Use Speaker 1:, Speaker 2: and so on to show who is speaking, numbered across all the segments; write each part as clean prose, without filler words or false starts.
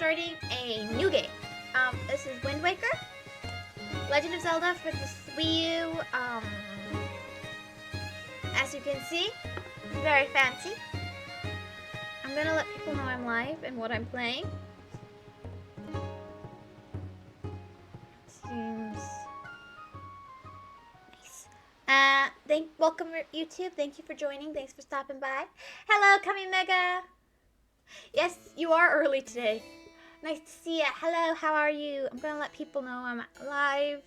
Speaker 1: starting a new game. This is Wind Waker, Legend of Zelda for the Wii U. As you can see, very fancy. I'm gonna let people know I'm live and what I'm playing. Seems nice. Welcome YouTube. Thank you for joining. Thanks for stopping by. Hello, Kami Mega. Yes, you are early today. Nice to see you. Hello, how are you? I'm gonna let people know I'm live.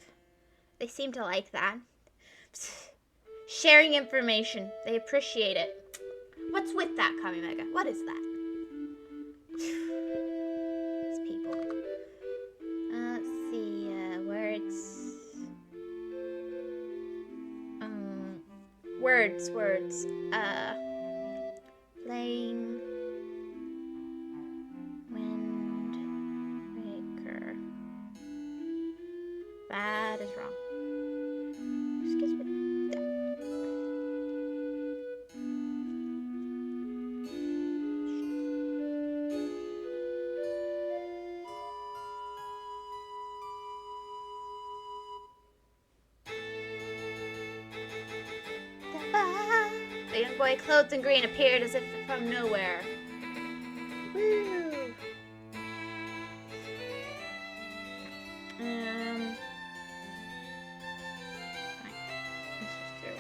Speaker 1: They seem to like that. Sharing information. They appreciate it. What's with that, Kami Mega? What is that? These people. Let's see, words. Words. Playing Wind Waker. That is wrong. Excuse me. The young boy clothed in green appeared as if from nowhere. Woo! Let's just do.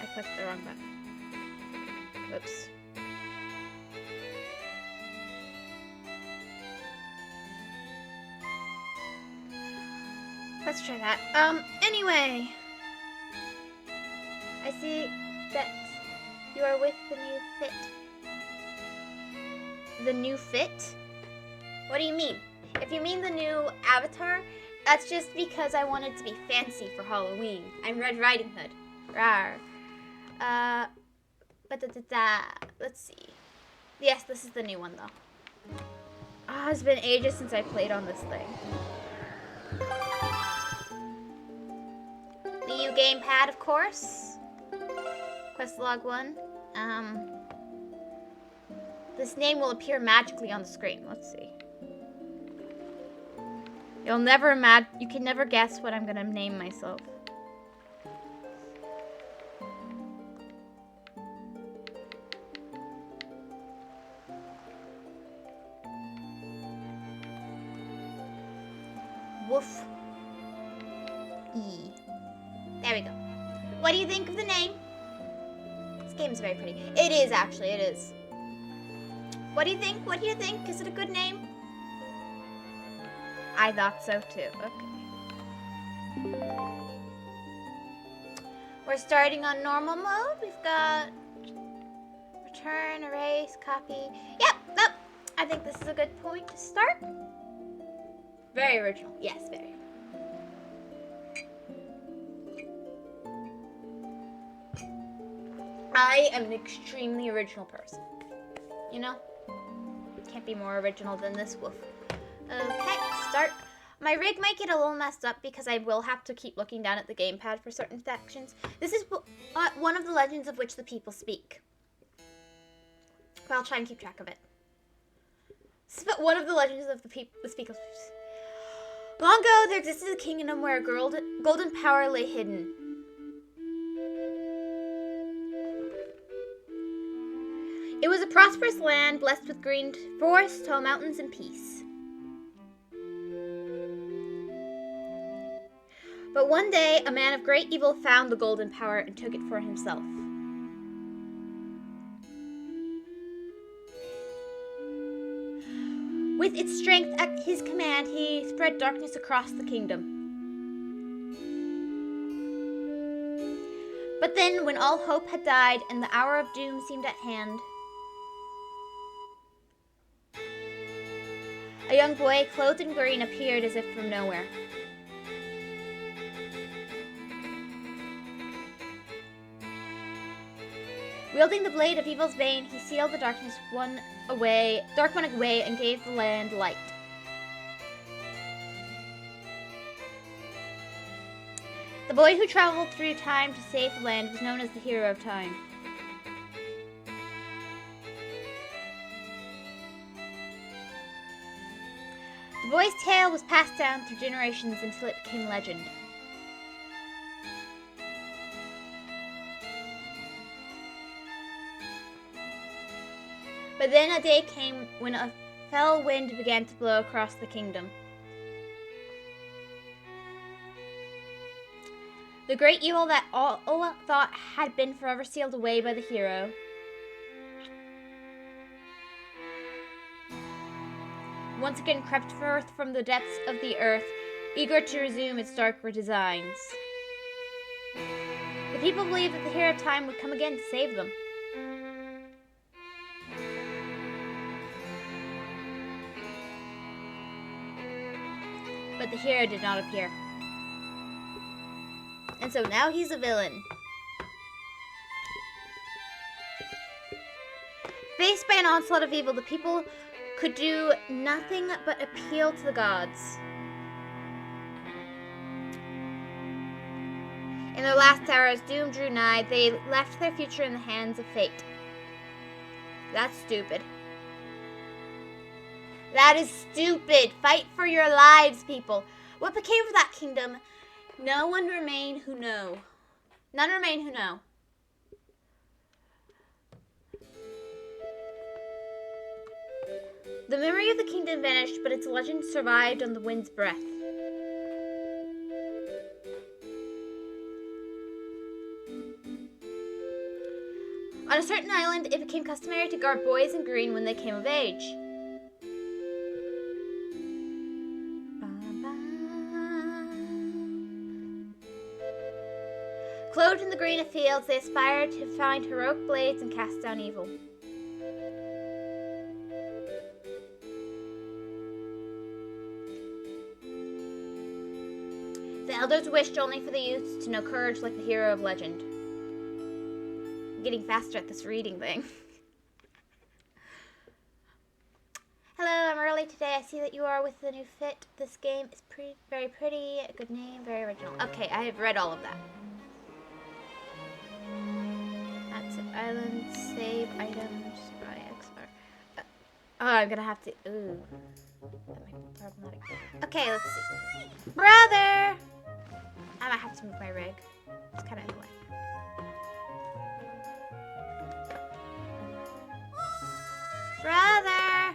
Speaker 1: I clicked the wrong button. Whoops. Let's try that. Anyway. I see that you are with the new fit. The new fit? What do you mean? If you mean the new avatar, that's just because I wanted to be fancy for Halloween. I'm Red Riding Hood. Rawr. Let's see. Yes, this is the new one though. Oh, it's been ages since I played on this thing. Wii U gamepad, of course. Quest log 1. This name will appear magically on the screen. Let's see. You can never guess what I'm gonna name myself. Woof. E. There we go. What do you think of the name? This game is very pretty. It is, actually. It is. What do you think? What do you think? Is it a good name? I thought so, too. Okay. We're starting on normal mode. We've got return, erase, copy. Yep, nope. I think this is a good point to start. Very original. Yes, very. I am an extremely original person. You know? Can't be more original than this wolf. Okay, start. My rig might get a little messed up because I will have to keep looking down at the gamepad for certain sections. This is one of the legends of which the people speak. But I'll try and keep track of it. This is one of the legends of the speakers. Long ago, there existed a kingdom where a golden power lay hidden. It was a prosperous land, blessed with green forests, tall mountains, and peace. But one day, a man of great evil found the golden power and took it for himself. With its strength at his command, he spread darkness across the kingdom. But then, when all hope had died and the hour of doom seemed at hand, a young boy clothed in green appeared as if from nowhere. Wielding the blade of evil's bane, he sealed the dark one away, and gave the land light. The boy who traveled through time to save the land was known as the hero of time. boy's tale was passed down through generations until it became legend. But then a day came when a fell wind began to blow across the kingdom. The great evil that all thought had been forever sealed away by the hero. Once again crept forth from the depths of the earth, eager to resume its darker designs. The people believed that the hero of time would come again to save them. But the hero did not appear. And so now he's a villain. Faced by an onslaught of evil, the people could do nothing but appeal to the gods. In their last hour, as doom drew nigh, they left their future in the hands of fate. That's stupid. That is stupid. Fight for your lives, people. What became of that kingdom? No one remain who know. None remain who know. The memory of the kingdom vanished, but its legend survived on the wind's breath. On a certain island, it became customary to guard boys in green when they came of age. Clothed in the green of fields, they aspired to find heroic blades and cast down evil. The elders wished only for the youths to know courage like the hero of legend. I'm getting faster at this reading thing. Hello, I'm early today. I see that you are with the new fit. This game is very pretty, a good name, very original. Okay, I have read all of that. That's it. Islands, save items, XR. Oh, I'm gonna have to. Ooh. That might be problematic. Okay, let's see. Brother! I might have to move my rig. It's kind of in the way. Brother!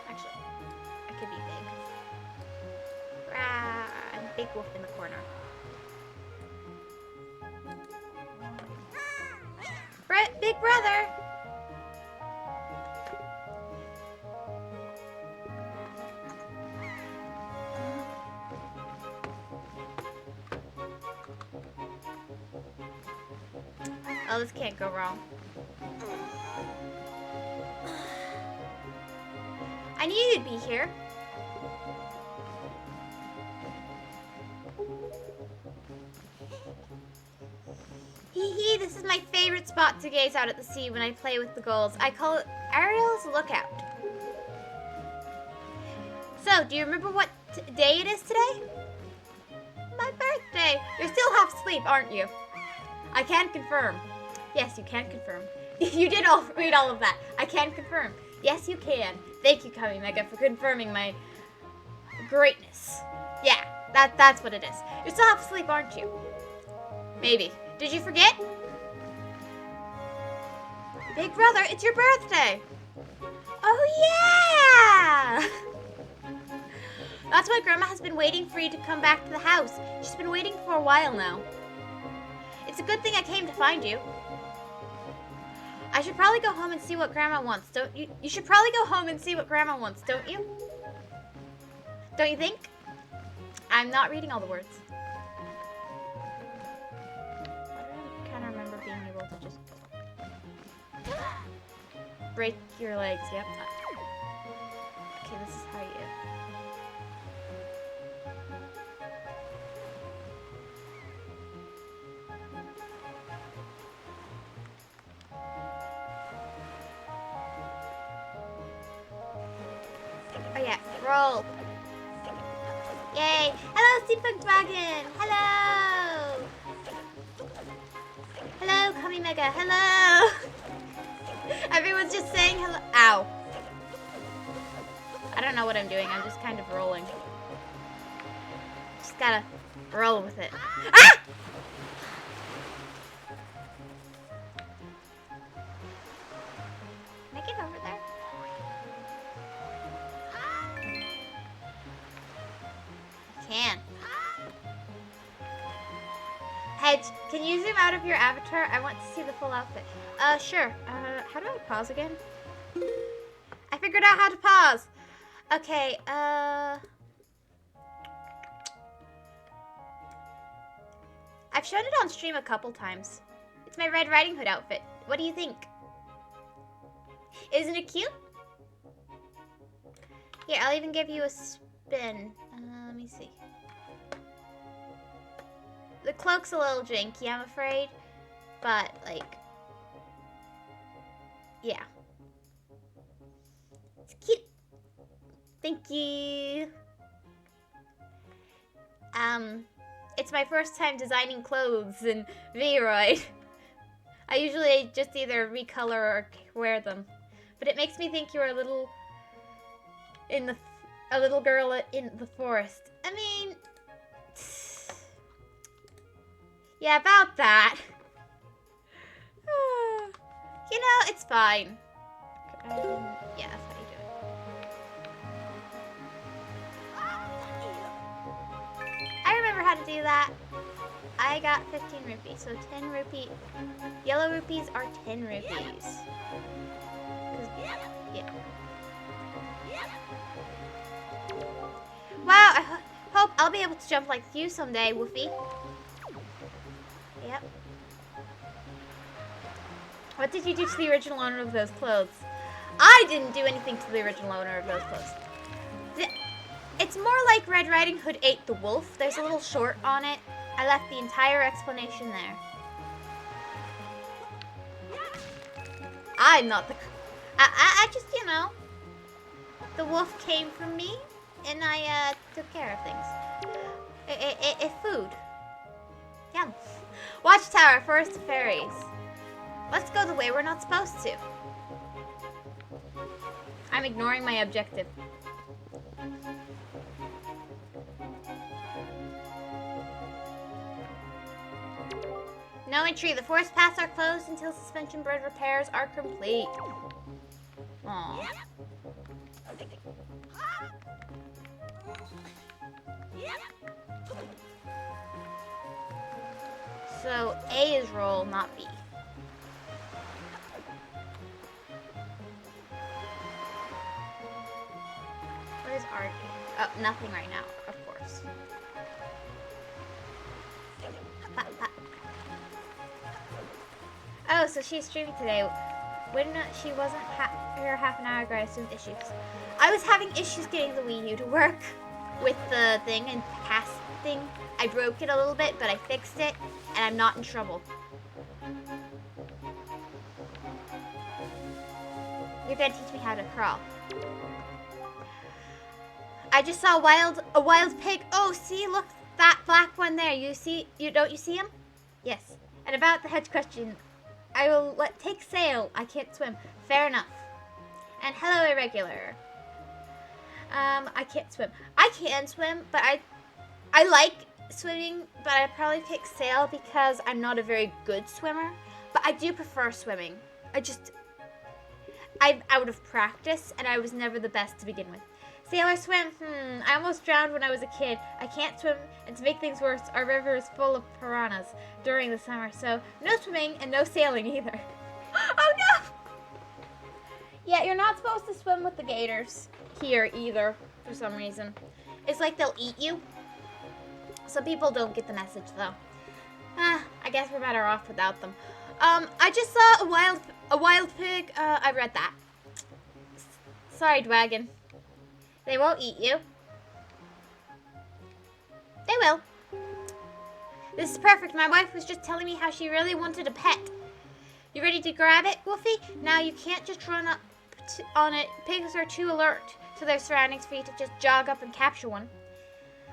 Speaker 1: Actually, I could be big. I'm a big wolf in the corner. Big brother! Oh, this can't go wrong. I knew you'd be here. Hee, this is my favorite spot to gaze out at the sea when I play with the gulls. I call it Ariel's Lookout. So, do you remember what day it is today? My birthday. You're still half asleep, aren't you? I can confirm. Yes, you can confirm. You did read all of that. I can confirm. Yes, you can. Thank you, Kami Mega, for confirming my greatness. Yeah, that's what it is. You're still half asleep, aren't you? Maybe. Did you forget? Big brother, it's your birthday. Oh, yeah! That's why Grandma has been waiting for you to come back to the house. She's been waiting for a while now. It's a good thing I came to find you. I should probably go home and see what Grandma wants, don't you? You should probably go home and see what Grandma wants, don't you? Don't you think? I'm not reading all the words. I kind of remember being able to just break your legs. Yep. Okay, this is how you. Oh yeah, roll. Yay! Hello, Steampunk Dragon! Hello! Hello, Kami Mega! Hello! Everyone's just saying hello. Ow. I don't know what I'm doing. I'm just kind of rolling. Just gotta roll with it. Ah! Can I get over there? I can. Hedge, can you zoom out of your avatar? I want to see the full outfit. Sure. How do I pause again? I figured out how to pause. Okay, I've shown it on stream a couple times. It's my Red Riding Hood outfit. What do you think? Isn't it cute? Here, I'll even give you a spin. Let me see. The cloak's a little janky, I'm afraid. But, like, yeah. It's cute. Thank you. It's my first time designing clothes in VOD. I usually just either recolor or wear them. But it makes me think you're a little girl in the forest. I mean, yeah, about that. You know, it's fine. Yeah, that's how you do it. I remember how to do that. I got 15 rupees, so 10 rupee. Yellow rupees are 10 rupees. Yeah. Wow, I hope I'll be able to jump like you someday, Woofy. Yep. What did you do to the original owner of those clothes? I didn't do anything to the original owner of those clothes. It's more like Red Riding Hood ate the wolf. There's a little short on it. I left the entire explanation there. I'm not the... I just, you know, the wolf came from me, and I took care of things. Food. Yum. Watchtower, Forest of Fairies. Let's go the way we're not supposed to. I'm ignoring my objective. No entry. The forest paths are closed until suspension bridge repairs are complete. Aww. So A is roll, not B. What is R? Oh, nothing right now, of course. Oh, so she's streaming today. When she wasn't here half an hour ago, I assumed issues. I was having issues getting the Wii U to work with the thing and casting. I broke it a little bit, but I fixed it, and I'm not in trouble. You're gonna teach me how to crawl. I just saw a wild pig. Oh, see, look, that black one there. Don't you see him? Yes. And about the hedge question, I will take sail. I can't swim. Fair enough. And hello, irregular. I can't swim. I can swim, but I like swimming, but I probably pick sail because I'm not a very good swimmer. But I do prefer swimming. I'm out of practice, and I was never the best to begin with. Sail or swim? I almost drowned when I was a kid. I can't swim, and to make things worse, our river is full of piranhas during the summer, so no swimming and no sailing either. Oh no! Yeah, you're not supposed to swim with the gators here either, for some reason. It's like they'll eat you. Some people don't get the message, though. I guess we're better off without them. I just saw a wild pig. I read that. Sorry, Dwagon. They won't eat you. They will. This is perfect. My wife was just telling me how she really wanted a pet. You ready to grab it, Wolfie? Now you can't just run up on it. Pigs are too alert to their surroundings for you to just jog up and capture one.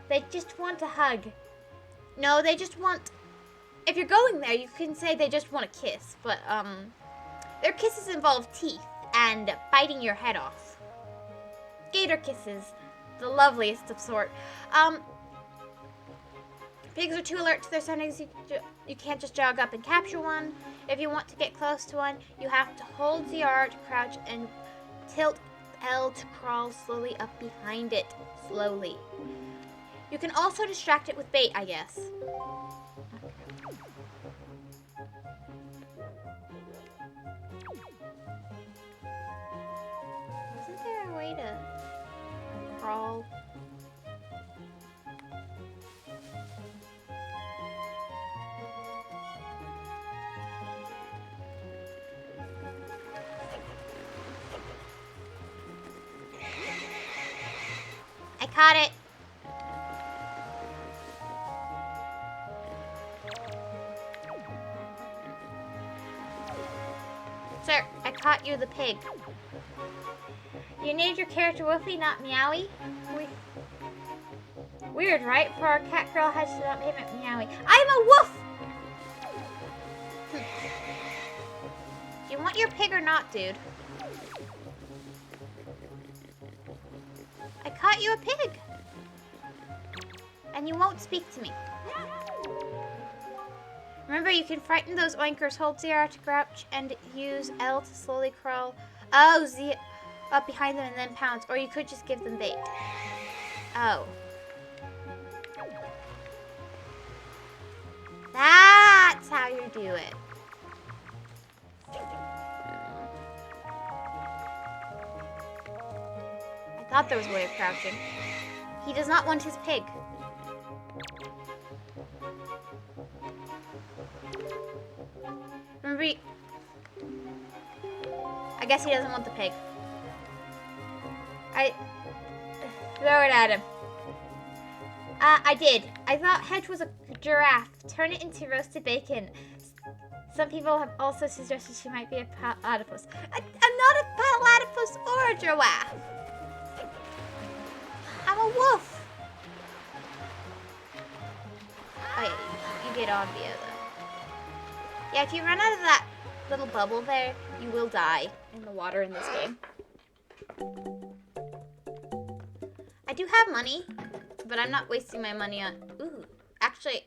Speaker 1: They just want a hug. No, they just want... If you're going there, you can say they just want a kiss. But, their kisses involve teeth and biting your head off. gator kisses. The loveliest of sort. Pigs are too alert to their surroundings. You can't just jog up and capture one. If you want to get close to one, you have to hold ZR to crouch and tilt L to crawl slowly up behind it. Slowly. You can also distract it with bait, I guess. Isn't there a way to crawl? I caught it. Sir, I caught you the pig. You named your character Woofy, not Meowie? Weird, right? For our cat girl has to not name it Meowie. I'm a woof! Do you want your pig or not, dude? I caught you a pig. And you won't speak to me. Remember, you can frighten those oinkers. Hold ZR to crouch and use L to slowly crawl. Oh, Z up behind them and then pounce. Or you could just give them bait. Oh. That's how you do it. I thought there was a way of crouching. He does not want his pig. Remember, I guess he doesn't want the pig. Throw it at him. I did. I thought Hedge was a giraffe. Turn it into roasted bacon. Some people have also suggested she might be a platypus. I'm not a platypus or a giraffe. I'm a wolf. Oh yeah, you get on via though. Yeah, if you run out of that little bubble there, you will die in the water in this game. I do have money, but I'm not wasting my money on... Ooh, actually,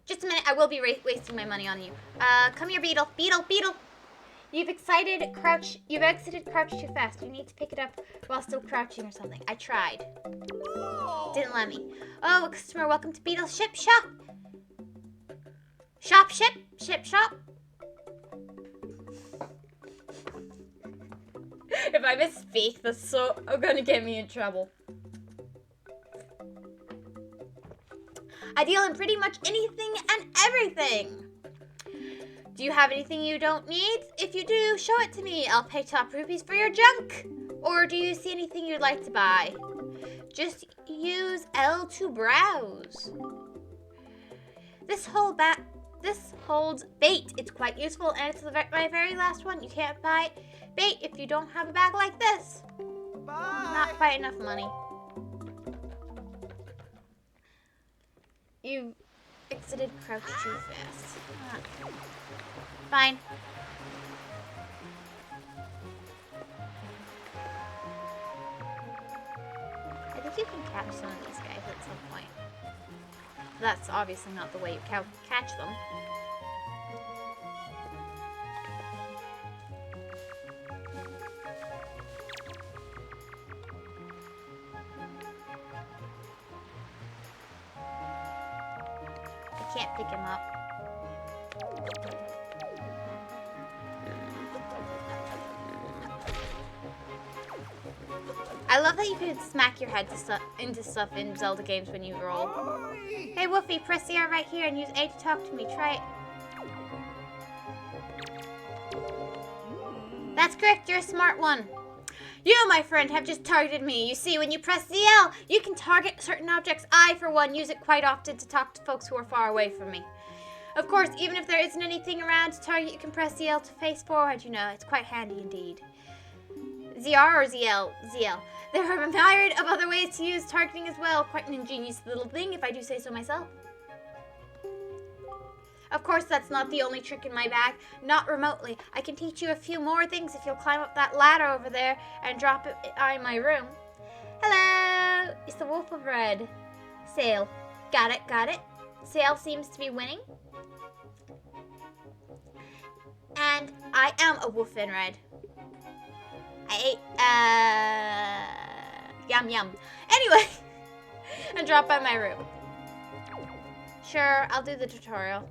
Speaker 1: just a minute. I will be wasting my money on you. Come here, Beetle. Beetle, Beetle. You've exited crouch too fast. You need to pick it up while still crouching or something. I tried. Didn't let me. Oh, a customer. Welcome to Beetle Ship Shop. Shop, ship, shop. If I misspeak, that's so gonna get me in trouble. I deal in pretty much anything and everything. Do you have anything you don't need? If you do, show it to me. I'll pay top rupees for your junk. Or do you see anything you'd like to buy? Just use L to browse. This holds bait. It's quite useful, and it's my very last one. You can't buy bait if you don't have a bag like this. Bye. Not quite enough money. You exited crouch too fast. Fine. I think you can catch some of these guys at some point. That's obviously not the way you catch them. I can't pick him up. I love that you can smack your head into stuff in Zelda games when you roll. Hey Woofy, press the R right here and use A to talk to me. Try it. That's correct, you're a smart one. You, my friend, have just targeted me. You see, when you press the L, you can target certain objects. I, for one, use it quite often to talk to folks who are far away from me. Of course, even if there isn't anything around to target, you can press the L to face forward, you know. It's quite handy indeed. ZR or ZL? ZL. There are a myriad of other ways to use targeting as well. Quite an ingenious little thing, if I do say so myself. Of course, that's not the only trick in my bag. Not remotely. I can teach you a few more things if you'll climb up that ladder over there and drop it in my room. Hello! It's the Wolf of Red. Sail. Got it, got it. Sail seems to be winning. And I am a wolf in red. I ate, yum yum. Anyway, and drop by my room. Sure, I'll do the tutorial.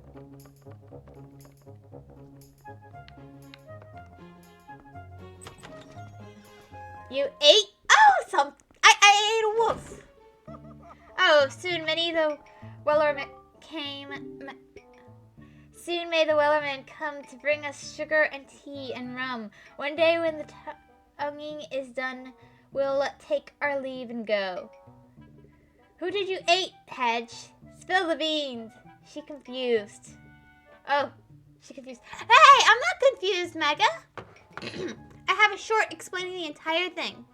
Speaker 1: You ate? Oh, I ate a wolf. Oh, soon may the Wellerman come to bring us sugar and tea and rum. One day when the tonguing is done, we'll take our leave and go. Who did you eat, Hedge? Spill the beans. She confused. Oh, she confused. Hey, I'm not confused, Mega. I have a short explaining the entire thing.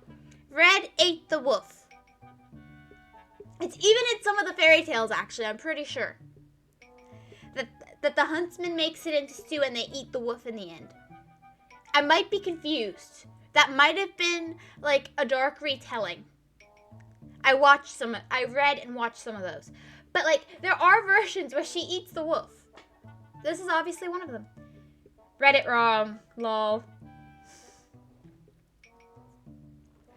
Speaker 1: Red ate the wolf. It's even in some of the fairy tales, actually, I'm pretty sure. That the huntsman makes it into stew and they eat the wolf in the end. I might be confused. That might have been like a dark retelling. I read and watched some of those. But like, there are versions where she eats the wolf. This is obviously one of them. Read it wrong. Lol.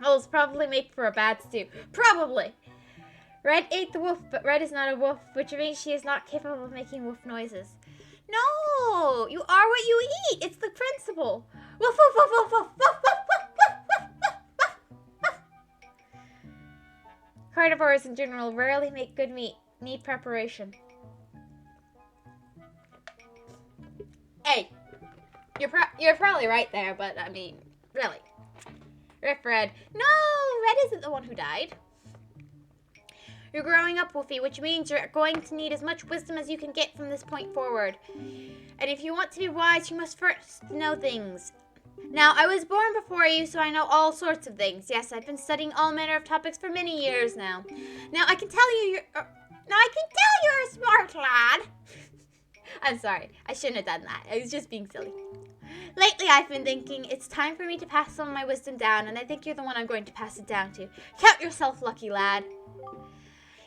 Speaker 1: Wolves probably make for a bad stew. Probably. Red ate the wolf, but Red is not a wolf, which means she is not capable of making wolf noises. No! You are what you eat! It's the principle! Woof, woof, woof, woof, woof, woof, woof, woof, woof, woof, woof. Carnivores in general rarely make good meat. Need preparation. Hey! You're probably right there, but I mean, really. Rip Red. No! Red isn't the one who died. You're growing up, Wolfie, which means you're going to need as much wisdom as you can get from this point forward. And if you want to be wise, you must first know things. Now, I was born before you, so I know all sorts of things. Yes, I've been studying all manner of topics for many years now. Now, I can tell you're a smart lad. I'm sorry. I shouldn't have done that. I was just being silly. Lately, I've been thinking it's time for me to pass some of my wisdom down, and I think you're the one I'm going to pass it down to. Count yourself lucky, lad.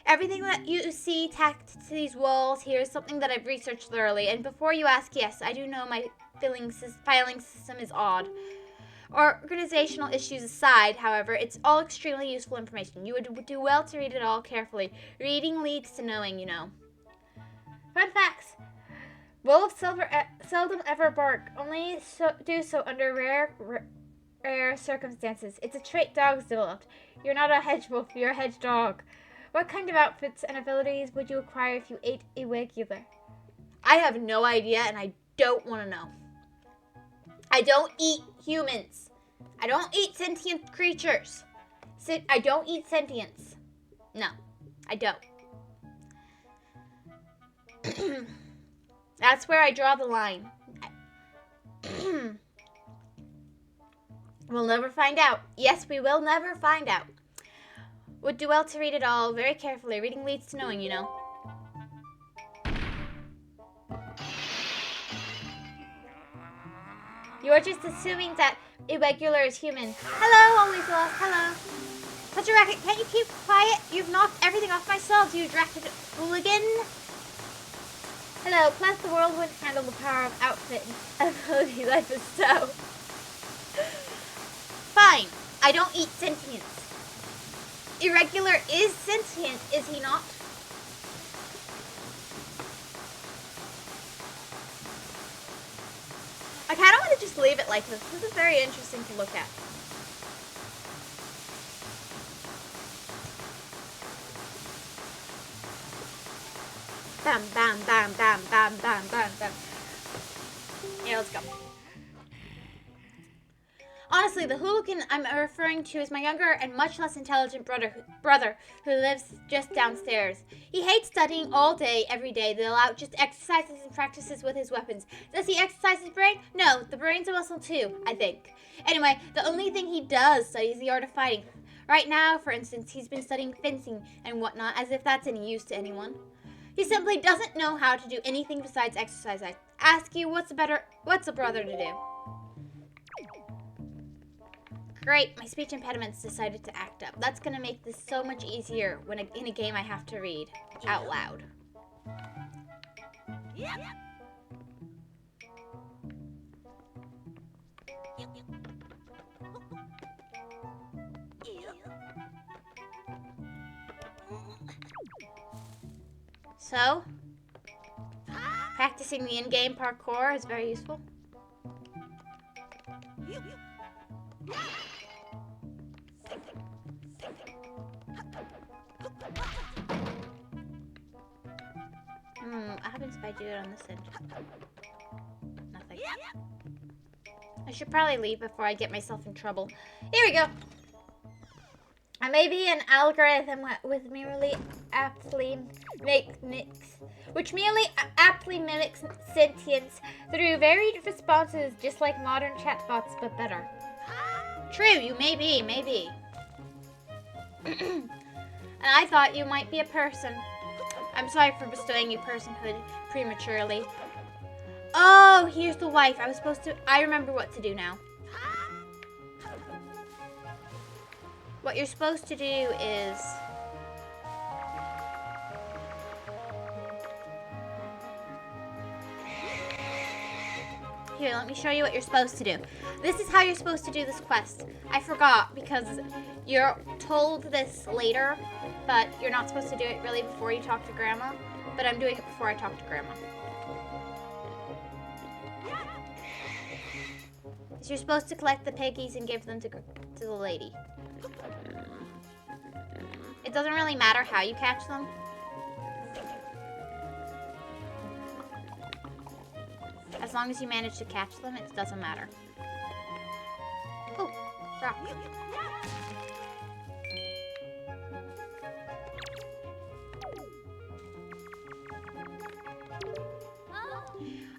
Speaker 1: Everything that you see tacked to these walls here is something that I've researched thoroughly, and before you ask, yes, I do know my filing system is odd. Organizational issues aside, however, it's all extremely useful information. You would do well to read it all carefully. Reading leads to knowing, you know. Fun facts. Wolves seldom ever bark, only do so under rare circumstances. It's a trait dogs developed. You're not a hedge wolf, you're a hedge dog. What kind of outfits and abilities would you acquire if you ate a regular? I have no idea, and I don't want to know. I don't eat humans. I don't eat sentient creatures. I don't eat sentience. No, I don't. That's where I draw the line. We'll never find out. Yes, we will never find out. Would do well to read it all very carefully. Reading leads to knowing, you know. You are just assuming that irregular is human. Hello, always lost. Hello. Such a racket. Can't you keep quiet? You've knocked everything off my shelves, you drafted hooligan. Hello. Plus, the world wouldn't handle the power of outfit and ability life is so. Fine. I don't eat sentience. Irregular is sentient, is he not? I kind of want to just leave it like this. This is very interesting to look at. Bam, bam, bam, bam, bam, bam, bam, bam. Yeah, let's go. Honestly, the hooligan I'm referring to is my younger and much less intelligent brother who lives just downstairs. He hates studying all day, every day. They'll out just exercises and practices with his weapons. Does he exercise his brain? No, the brain's a muscle too, I think. Anyway, the only thing he does study is the art of fighting. Right now, for instance, he's been studying fencing and whatnot, as if that's any use to anyone. He simply doesn't know how to do anything besides exercise. I ask you, what's a brother to do? Great, my speech impediments decided to act up. That's gonna make this so much easier when in a game I have to read out loud. So, practicing the in-game parkour is very useful. What happens if I do it on this end? Nothing. I should probably leave before I get myself in trouble. Here we go. I may be an algorithm which merely aptly mimics sentience through varied responses, just like modern chatbots, but better. True, you may be. And I thought you might be a person. I'm sorry for bestowing you personhood prematurely. Oh, here's the wife. I remember what to do now. What you're supposed to do is... Here, let me show you what you're supposed to do. This is how you're supposed to do this quest. I forgot because you're told this later, but you're not supposed to do it really before you talk to Grandma. But I'm doing it before I talk to Grandma. So you're supposed to collect the piggies and give them to the lady. It doesn't really matter how you catch them. As long as you manage to catch them, it doesn't matter. Oh, rock.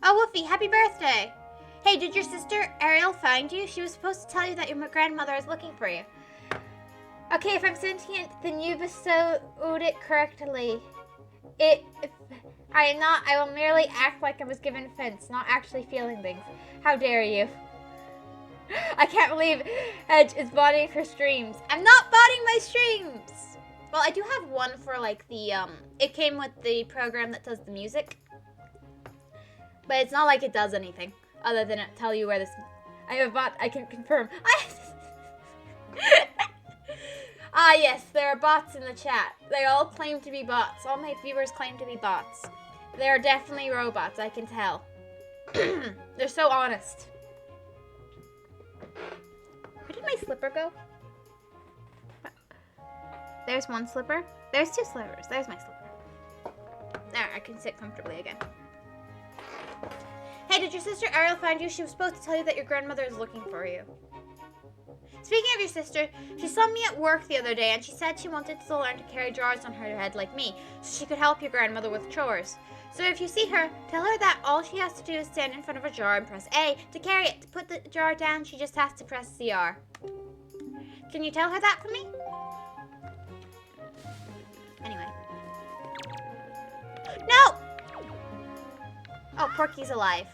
Speaker 1: Oh, Wolfie, happy birthday! Hey, did your sister Ariel find you? She was supposed to tell you that your grandmother is looking for you. Okay, if I'm sentient, then you bestowed it correctly. If I am not, I will merely act like I was given offense, not actually feeling things. How dare you? I can't believe Edge is botting her streams. I'm not botting my streams! Well, I do have one for like the, it came with the program that does the music. But it's not like it does anything other than tell you where this... I have a bot, I can confirm. Ah, yes, there are bots in the chat. They all claim to be bots. All my viewers claim to be bots. They are definitely robots, I can tell. They're so honest. Where did my slipper go? There's one slipper. There's two slippers. There's my slipper. There, I can sit comfortably again. Hey, did your sister Ariel find you? She was supposed to tell you that your grandmother is looking for you. Speaking of your sister, she saw me at work the other day and she said she wanted to learn to carry jars on her head like me, so she could help your grandmother with chores. So if you see her, tell her that all she has to do is stand in front of a jar and press A to carry it. To put the jar down, she just has to press CR. Can you tell her that for me? Anyway. No! Oh, Porky's alive.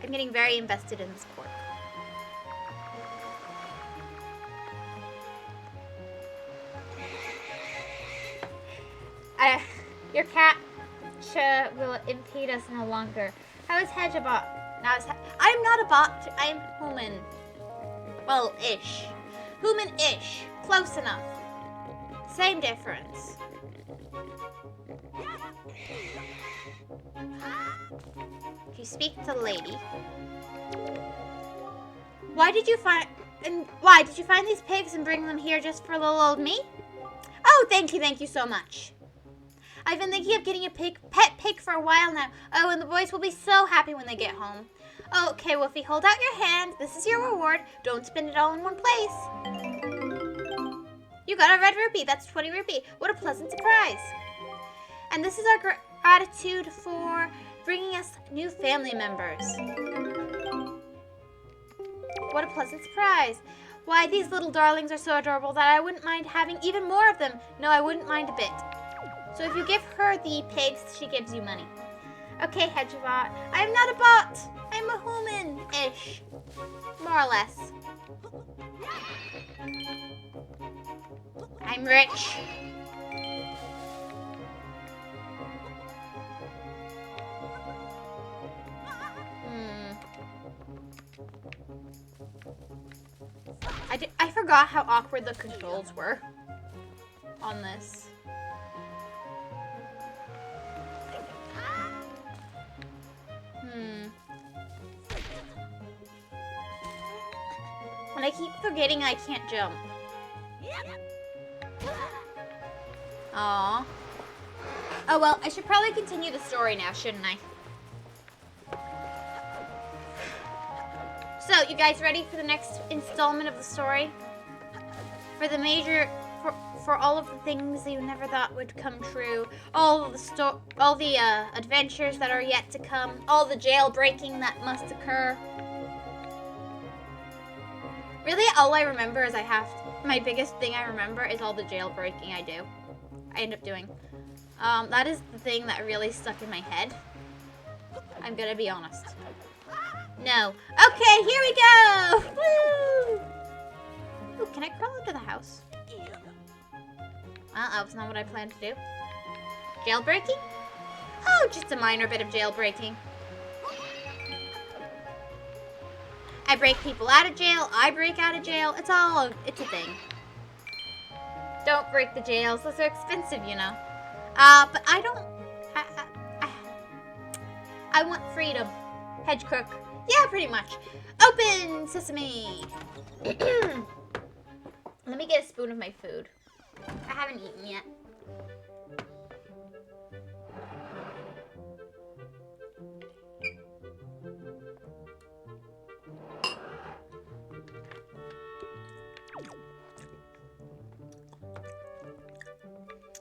Speaker 1: I'm getting very invested in this pork. Your cat will impede us no longer. How is Hedge a bot? I'm not a bot. I'm human. Well, ish. Human-ish. Close enough. Same difference. If you speak to the lady. Why did you find these pigs and bring them here just for little old me? Oh, thank you so much. I've been thinking of getting a pet pig for a while now. Oh, and the boys will be so happy when they get home. Okay, Wolfie, hold out your hand. This is your reward. Don't spend it all in one place. You got a red rupee. That's 20 rupee. What a pleasant surprise. And this is our gratitude for bringing us new family members. What a pleasant surprise. Why, these little darlings are so adorable that I wouldn't mind having even more of them. No, I wouldn't mind a bit. So if you give her the pigs, she gives you money. Okay, Hedgebot. I'm not a bot. I'm a human-ish. More or less. I'm rich. I forgot how awkward the controls were on this. And I keep forgetting I can't jump. Aww. Oh well, I should probably continue the story now, shouldn't I? So, you guys ready for the next installment of the story? For the major, for all of the things that you never thought would come true, all the adventures that are yet to come, all the jailbreaking that must occur. Really, all I remember is my biggest thing I remember is all the jailbreaking I end up doing. That is the thing that really stuck in my head. I'm gonna be honest. No. Okay, here we go! Woo! Ooh, can I crawl into the house? Well, that was not what I planned to do. Jailbreaking? Oh, just a minor bit of jailbreaking. I break people out of jail, I break out of jail. It's a thing. Don't break the jails, those are expensive, you know. But I don't, I want freedom. Hedge crook. Yeah, pretty much. Open sesame. Let me get a spoon of my food. I haven't eaten yet.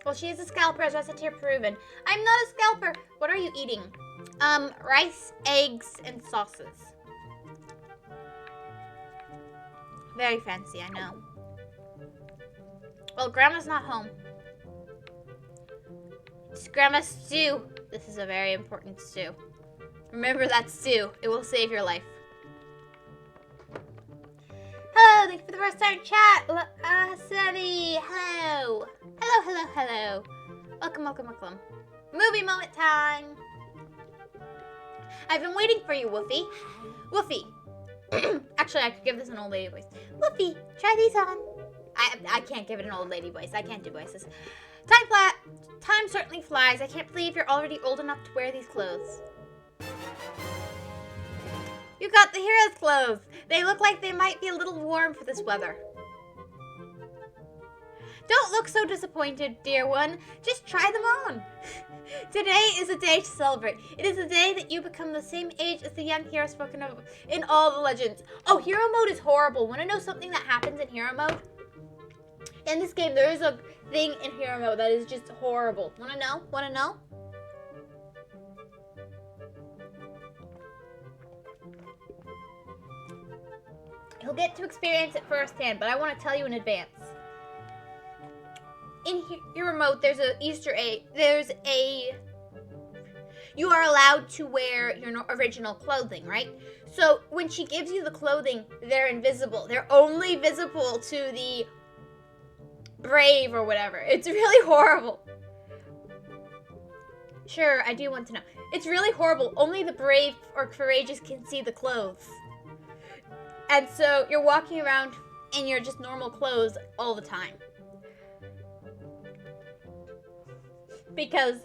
Speaker 1: Well, she is a scalper, as Reciteer proven. I'm not a scalper. What are you eating? Rice, eggs, and sauces. Very fancy, I know. Well, Grandma's not home. It's Grandma's stew. This is a very important stew. Remember that stew. It will save your life. Hello, thank you for the first time chat. Savvy, hello. Hello, hello, hello. Welcome, welcome, welcome. Movie moment time. I've been waiting for you, Woofy. Woofy. Actually, I could give this an old lady voice. Woofy, try these on. I can't give it an old lady voice. I can't do voices. Time certainly flies. I can't believe you're already old enough to wear these clothes. You got the hero's clothes. They look like they might be a little warm for this weather. Don't look so disappointed, dear one. Just try them on. Today is a day to celebrate. It is a day that you become the same age as the young hero spoken of in all the legends. Oh, hero mode is horrible. Want to know something that happens in hero mode? In this game, there is a thing in hero mode that is just horrible. Want to know? Want to know? You'll get to experience it firsthand, but I want to tell you in advance. In hero mode, there's a Easter egg. You are allowed to wear your original clothing, right? So when she gives you the clothing, they're invisible. They're only visible to the brave or whatever. It's really horrible. Sure, I do want to know. It's really horrible. Only the brave or courageous can see the clothes. And so you're walking around in your just normal clothes all the time. Because,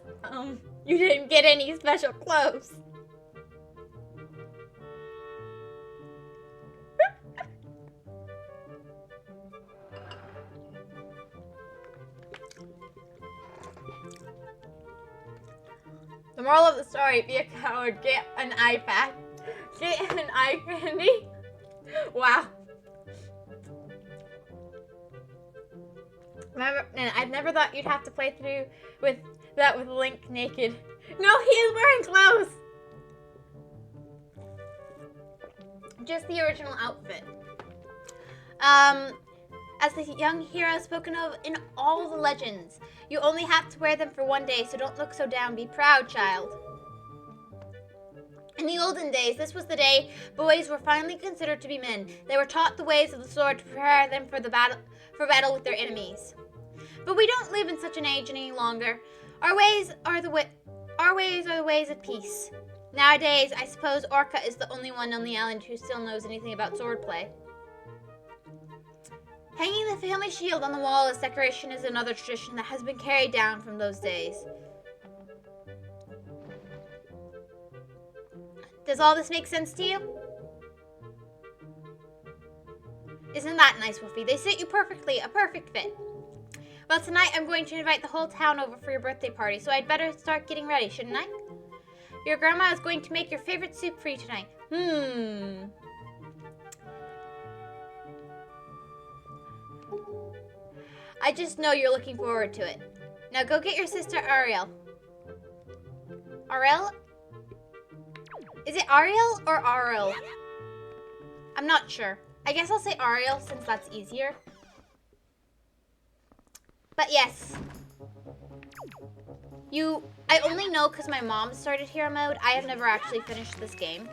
Speaker 1: you didn't get any special clothes. The moral of the story, be a coward, get an iPad. Get an eye candy. Wow. I've never thought you'd have to play through with Link naked. No, he is wearing clothes. Just the original outfit. As the young hero spoken of in all the legends, you only have to wear them for one day, so don't look so down. Be proud, child. In the olden days, this was the day boys were finally considered to be men. They were taught the ways of the sword to prepare them for battle with their enemies. But we don't live in such an age any longer. Our ways are the ways of peace. Nowadays, I suppose Orca is the only one on the island who still knows anything about swordplay. Hanging the family shield on the wall as decoration is another tradition that has been carried down from those days. Does all this make sense to you? Isn't that nice, Wolfie? They suit you perfectly, a perfect fit. Well, tonight I'm going to invite the whole town over for your birthday party, so I'd better start getting ready, shouldn't I? Your grandma is going to make your favorite soup for you tonight. I just know you're looking forward to it. Now go get your sister Ariel. Ariel? Is it Ariel or Ariel? I'm not sure. I guess I'll say Ariel since that's easier. But yes. I only know because my mom started hero mode. I have never actually finished this game.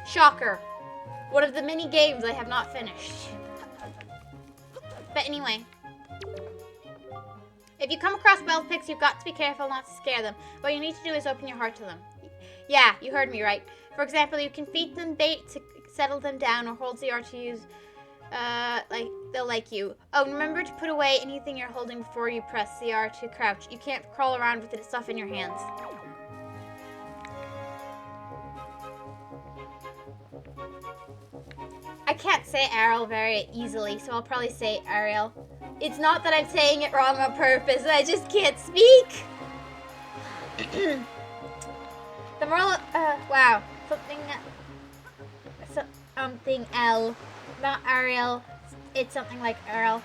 Speaker 1: Shocker. One of the many games I have not finished. But anyway. If you come across wild pigs, you've got to be careful not to scare them. What you need to do is open your heart to them. Yeah, you heard me right. For example, you can feed them bait to settle them down or hold ZR to use, they'll like you. Oh, remember to put away anything you're holding before you press ZR to crouch. You can't crawl around with the stuff in your hands. I can't say Ariel very easily, so I'll probably say Ariel. It's not that I'm saying it wrong on purpose, I just can't speak. The moral, wow, something L, not Ariel, it's something like Earl.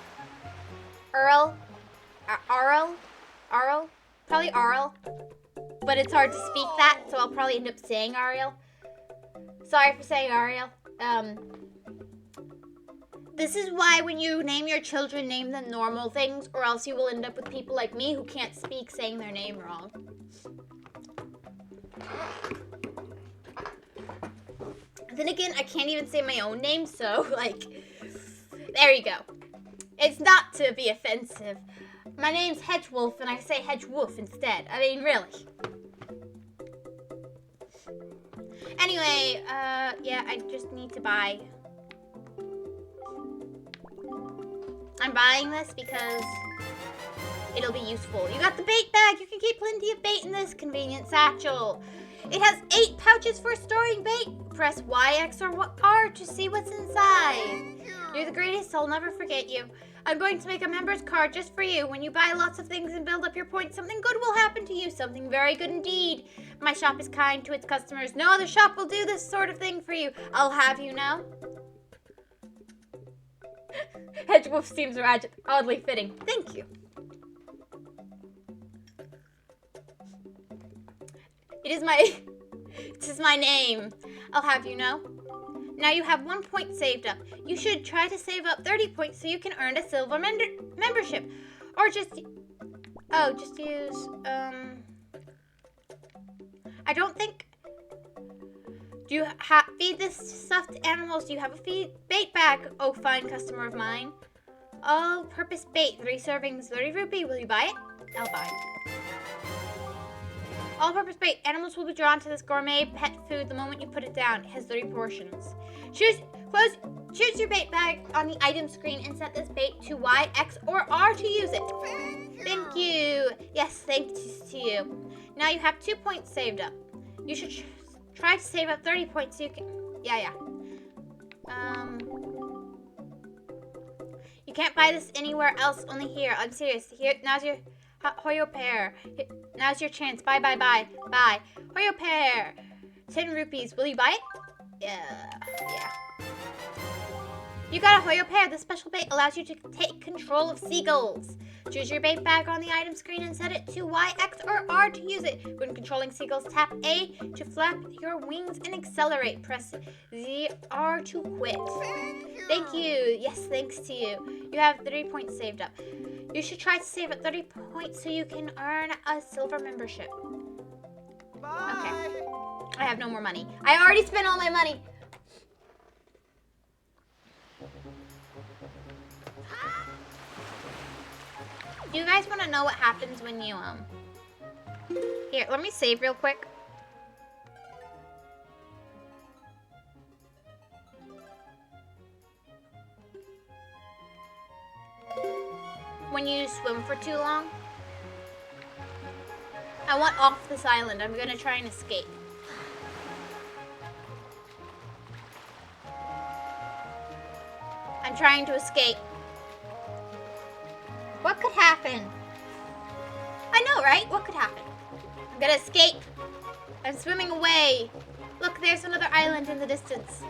Speaker 1: Arl, probably Arl, but it's hard to speak that, so I'll probably end up saying Ariel. Sorry for saying Ariel. This is why when you name your children, name them normal things, or else you will end up with people like me who can't speak saying their name wrong. Then again, I can't even say my own name, so, there you go. It's not to be offensive. My name's Hedgewolf, and I say Hedgewolf instead. I mean, really. Anyway, yeah, I just need to buy. I'm buying this because it'll be useful. You got the bait bag. You can keep plenty of bait in this convenient satchel. It has 8 pouches for storing bait. Press Y, X, or R to see what's inside. You're the greatest. I'll never forget you. I'm going to make a member's card just for you. When you buy lots of things and build up your points, something good will happen to you. Something very good indeed. My shop is kind to its customers. No other shop will do this sort of thing for you. I'll have you know. Hedgewolf seems oddly fitting. Thank you. It is my name. I'll have you know. Now you have 1 point saved up. You should try to save up 30 points so you can earn a silver membership. Or just use, I don't think, do you feed this stuffed animals? Do you have a bait bag? Oh, fine customer of mine. All-purpose bait, 3 servings, 30 rupee. Will you buy it? I'll buy it. All-purpose bait. Animals will be drawn to this gourmet pet food the moment you put it down. It has 30 portions. Choose your bait bag on the item screen and set this bait to Y, X, or R to use it. Thank you. Yes, thanks to you. Now you have 2 points saved up. You should try to save up 30 points so you can... Yeah. You can't buy this anywhere else, only here. I'm serious. Here, now's your... Hoyo pear. Now's your chance. Buy. Hoyo pear. 10 rupees. Will you buy it? Yeah. You got a Hoyo pear. This special bait allows you to take control of seagulls. Choose your bait bag on the item screen and set it to Y, X, or R to use it. When controlling seagulls, tap A to flap your wings and accelerate. Press Z, R to quit. Thank you. Yes, thanks to you. You have 30 points saved up. You should try to save at 30 points so you can earn a silver membership. Okay. I have no more money. I already spent all my money. Do you guys want to know what happens when you, Here, let me save real quick. When you swim for too long. I want off this island. I'm gonna try and escape. I'm trying to escape. What could happen? I know, right? What could happen? I'm gonna escape. I'm swimming away. Look, there's another island in the distance.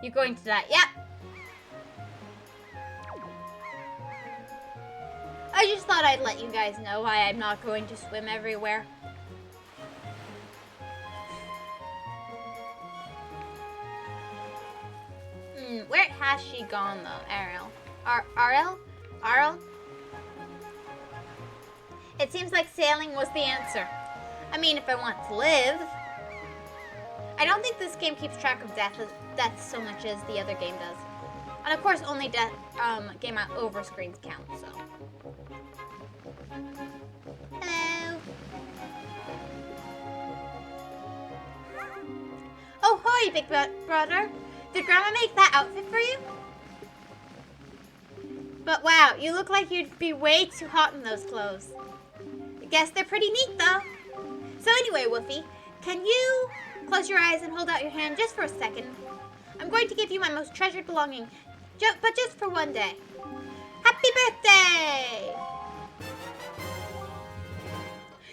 Speaker 1: You're going to die. Yep. I just thought I'd let you guys know why I'm not going to swim everywhere. Where has she gone though, Ariel? Ariel? It seems like sailing was the answer. I mean, if I want to live. I don't think this game keeps track of death so much as the other game does. And of course, only game over screens count, so. Hello. Oh, hi, big brother. Did Grandma make that outfit for you? But wow, you look like you'd be way too hot in those clothes. I guess they're pretty neat, though. So anyway, Woofy, can you close your eyes and hold out your hand just for a second? I'm going to give you my most treasured belonging, but just for one day. Happy birthday!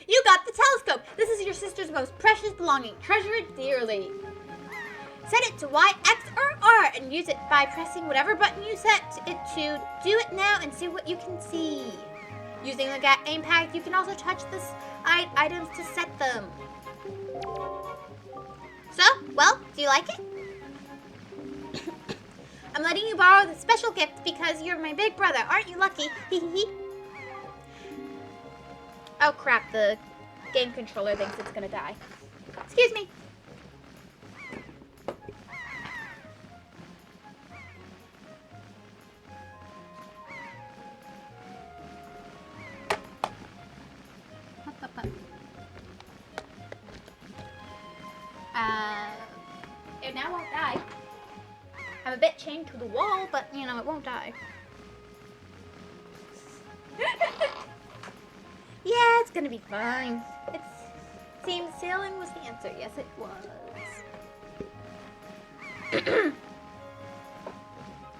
Speaker 1: You got the telescope. This is your sister's most precious belonging. Treasure it dearly. Set it to Y, X, or R and use it by pressing whatever button you set it to. Do it now and see what you can see. Using the gamepad, you can also touch the items to set them. So, well, do you like it? I'm letting you borrow the special gift because you're my big brother. Aren't you lucky? Oh crap, the game controller thinks it's gonna die. Excuse me. It now won't die. I'm a bit chained to the wall, but you know, it won't die. Yeah, it's gonna be fine. It seems sailing was the answer. Yes, it was.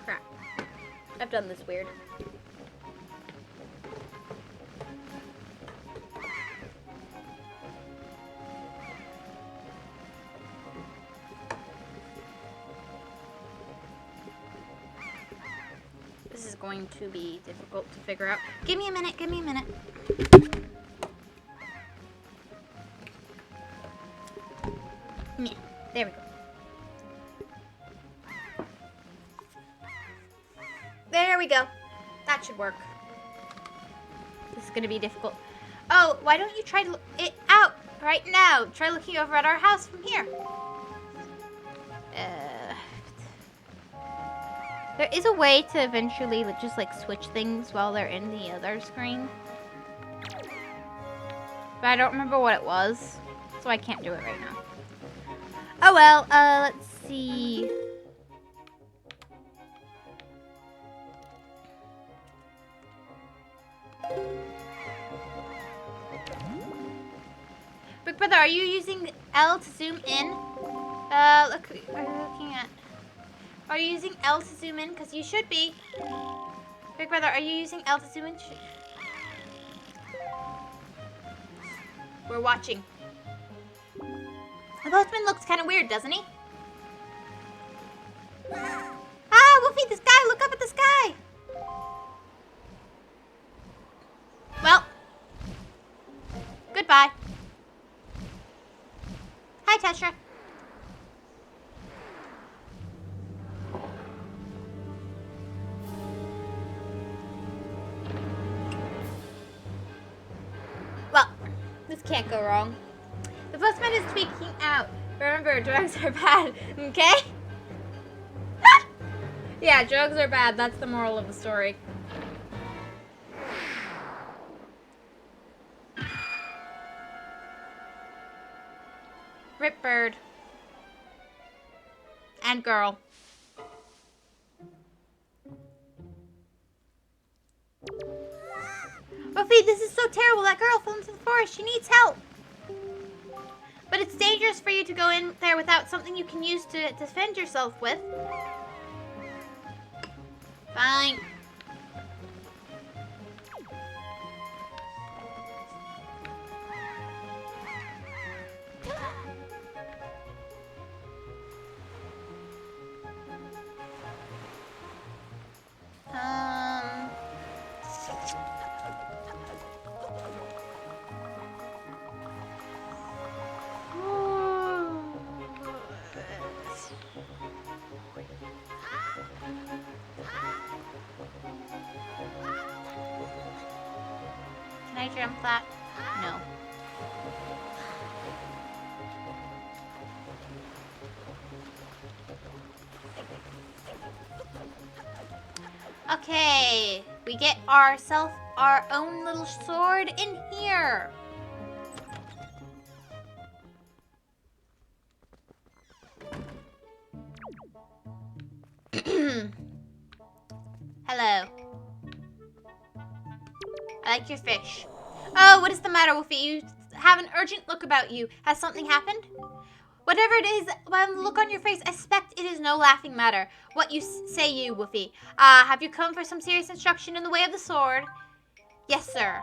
Speaker 1: Crap. I've done this weird. This is going to be difficult to figure out. Give me a minute, give me a minute. Yeah, there we go. There we go. That should work. This is going to be difficult. Oh, why don't you try it out right now? Try looking over at our house from here. There is a way to eventually just like switch things while they're in the other screen. But I don't remember what it was, so I can't do it right now. Oh well, let's see. Big brother, are you using L to zoom in? Look, what are you looking at? Are you using L to zoom in? Because you should be. Big brother, are you using L to zoom in? We're watching. The postman looks kind of weird, doesn't he? Ah, Wolfie, the sky! Look up at the sky! Well, goodbye. Hi, Tetra. Well, this can't go wrong. The postman is tweaking out. Remember, drugs are bad, okay? Yeah, drugs are bad. That's the moral of the story. Rip bird. And girl. Buffy, this is so terrible. That girl fell into the forest. She needs help. But it's dangerous for you to go in there without something you can use to defend yourself with. Fine. Can I jump that? No. Okay, we get ourselves our own little sword in here. Hello. I like your fish. Oh, what is the matter, Wolfie? You have an urgent look about you. Has something happened? Whatever it is, by the look on your face, I suspect it is no laughing matter. What you say you, Wolfie? Have you come for some serious instruction in the way of the sword? Yes, sir.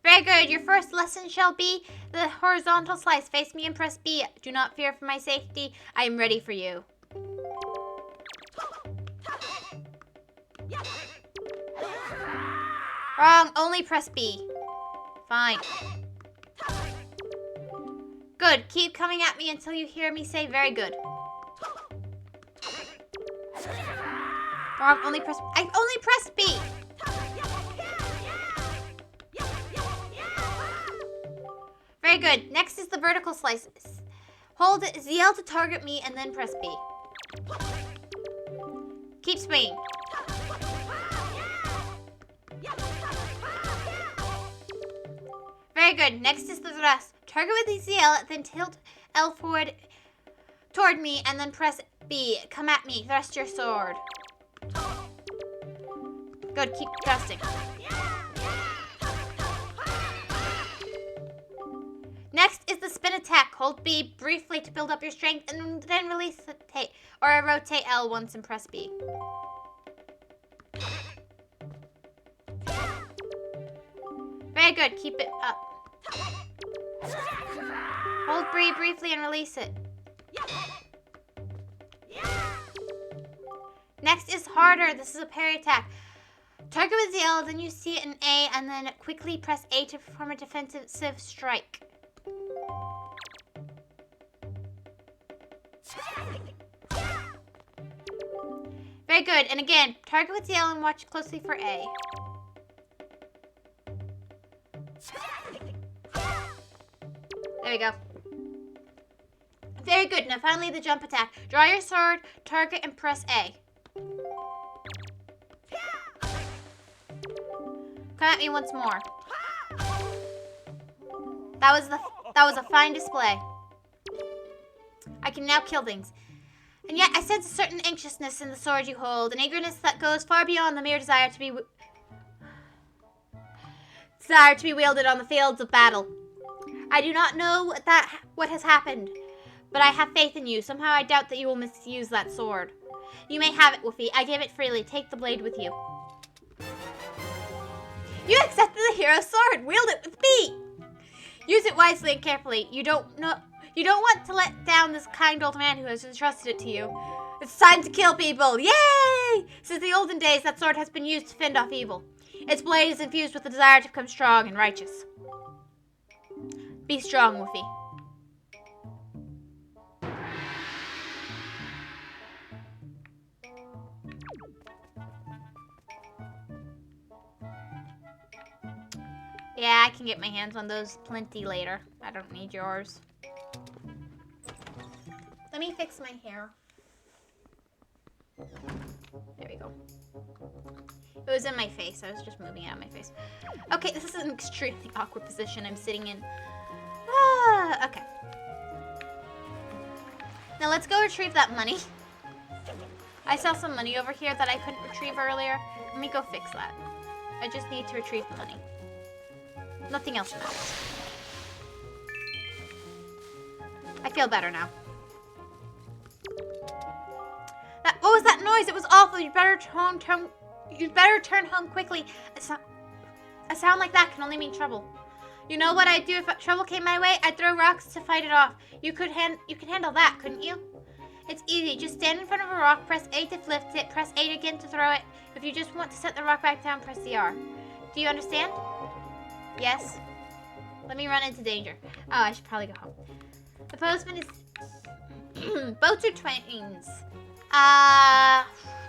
Speaker 1: Very good. Your first lesson shall be the horizontal slice. Face me and press B. Do not fear for my safety. I am ready for you. Wrong. Only press B. Fine. Good. Keep coming at me until you hear me say very good. Wrong. Only press... I only press B. Very good. Next is the vertical slice. Hold ZL to target me and then press B. Keep swinging. Very good. Next is the thrust. Target with ZL, then tilt L forward toward me and then press B. Come at me. Thrust your sword. Good. Keep thrusting. Next is the spin attack. Hold B briefly to build up your strength and then release the tape or rotate L once and press B. Very good. Keep it up. Hold B briefly and release it. Next is harder. This is a parry attack. Target with the L, then you see an A, and then quickly press A to perform a defensive strike. Very good. And again, target with the L and watch closely for A. There we go. Very good. Now finally the jump attack. Draw your sword, target, and press A. Come at me once more. That was a fine display. I can now kill things. And yet I sense a certain anxiousness in the sword you hold, an eagerness that goes far beyond the mere desire to be wielded on the fields of battle. I do not know what has happened, but I have faith in you. Somehow I doubt that you will misuse that sword. You may have it, Wolfie. I give it freely. Take the blade with you. You accepted the hero's sword. Wield it with B. Use it wisely and carefully. You don't want to let down this kind old man who has entrusted it to you. It's time to kill people. Yay! Since the olden days, that sword has been used to fend off evil. Its blade is infused with the desire to become strong and righteous. Be strong, Woofy. Yeah, I can get my hands on those plenty later. I don't need yours. Let me fix my hair. There we go. It was in my face. I was just moving it out of my face. Okay, this is an extremely awkward position I'm sitting in. Okay. Now let's go retrieve that money. I saw some money over here that I couldn't retrieve earlier. Let me go fix that. I just need to retrieve the money. Nothing else matters. I feel better now. What was that noise? It was awful. You'd better turn home quickly. A sound like that can only mean trouble. You know what I'd do if trouble came my way? I'd throw rocks to fight it off. You could handle that, couldn't you? It's easy. Just stand in front of a rock, press A to lift it, press A again to throw it. If you just want to set the rock back down, press the R. Do you understand? Yes. Let me run into danger. Oh, I should probably go home. The postman is... Boats or trains?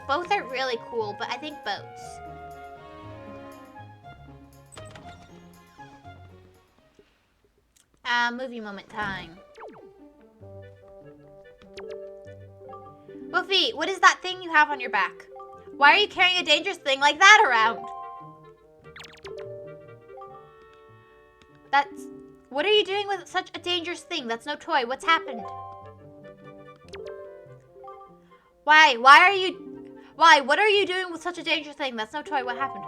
Speaker 1: Both are really cool, but I think boats. Movie moment time. Woofy, what is that thing you have on your back? Why are you carrying a dangerous thing like that around? What are you doing with such a dangerous thing? That's no toy. What's happened? Why? What are you doing with such a dangerous thing? That's no toy. What happened?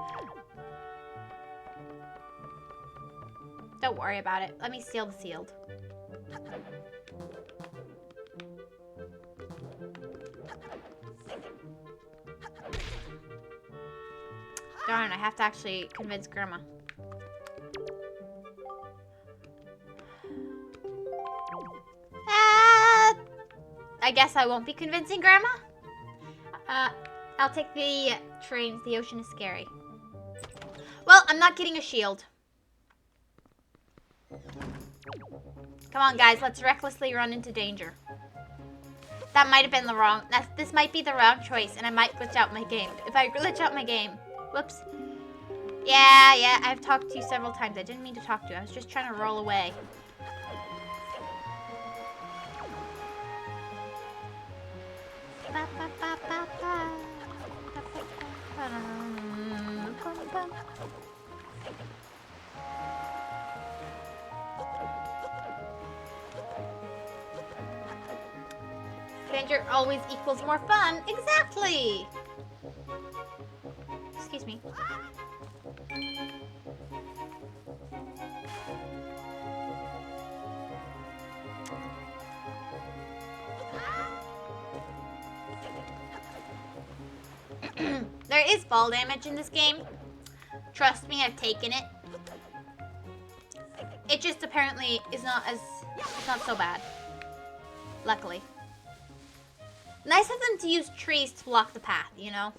Speaker 1: Don't worry about it. Let me seal the sealed. Darn, I have to actually convince Grandma. I guess I won't be convincing Grandma. I'll take the trains. The ocean is scary. Well, I'm not getting a shield. Come on, guys. Let's recklessly run into danger. That might have been the wrong... This might be the wrong choice, and I might glitch out my game. If I glitch out my game... Whoops. Yeah, I've talked to you several times. I didn't mean to talk to you. I was just trying to roll away. Danger always equals more fun. Exactly. Excuse me. There is fall damage in this game. Trust me, I've taken it. It just apparently is not so bad. Luckily. Nice of them to use trees to block the path, you know?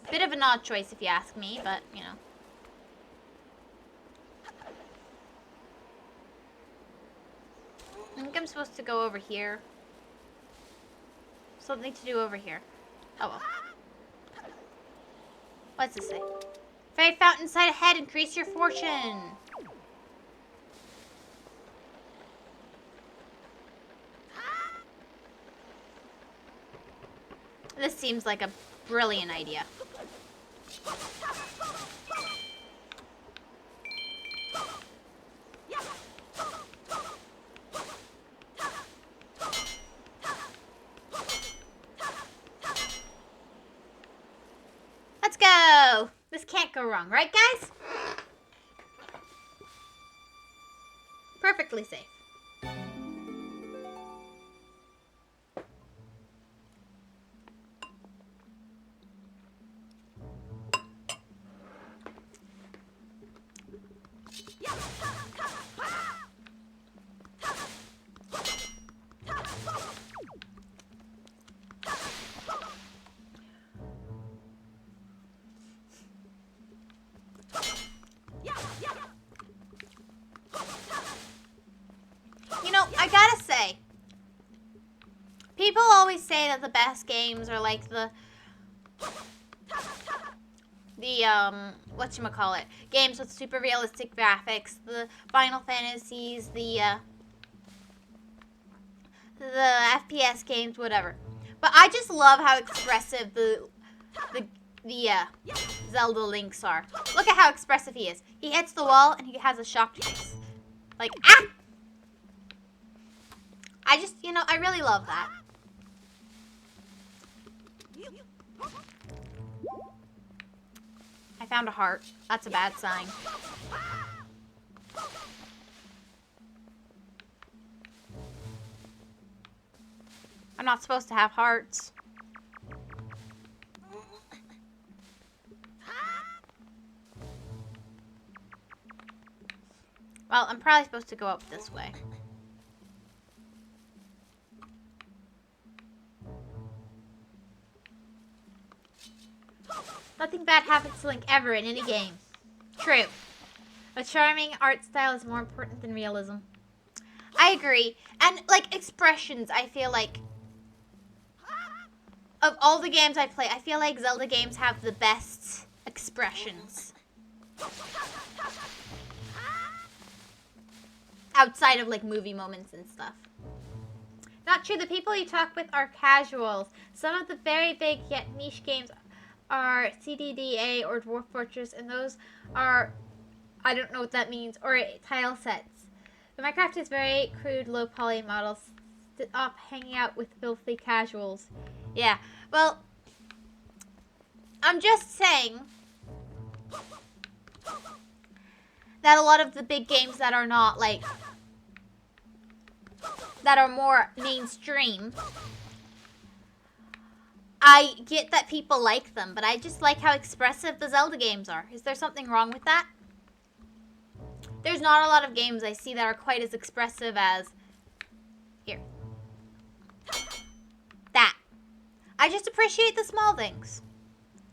Speaker 1: Bit of an odd choice if you ask me, but, you know. I think I'm supposed to go over here. Something to do over here. Oh well. What's this say? Fairy fountain sight ahead, increase your fortune. This seems like a brilliant idea. Let's go! This can't go wrong, right guys? Perfectly safe. You know, I gotta say, people always say that the best games are like the whatchamacallit, games with super realistic graphics, the Final Fantasies, the FPS games, whatever. But I just love how expressive the Zelda Links are. Look at how expressive he is. He hits the wall and he has a shocked face. Like, ah! I just, you know, I really love that. I found a heart. That's a bad sign. I'm not supposed to have hearts. Well, I'm probably supposed to go up this way. Nothing bad happens to Link ever in any game. True. A charming art style is more important than realism. I agree. And, like, expressions, I feel like... Of all the games I play, I feel like Zelda games have the best expressions. Outside of, like, movie moments and stuff. Not true. The people you talk with are casuals. Some of the very big yet niche games are CDDA or Dwarf Fortress, and those are, I don't know what that means, or tile sets. The Minecraft is very crude, low poly models. Stop hanging out with filthy casuals. Yeah, well, I'm just saying that a lot of the big games that are not, like, that are more mainstream, I get that people like them, but I just like how expressive the Zelda games are. Is there something wrong with that? There's not a lot of games I see that are quite as expressive as... Here. That. I just appreciate the small things.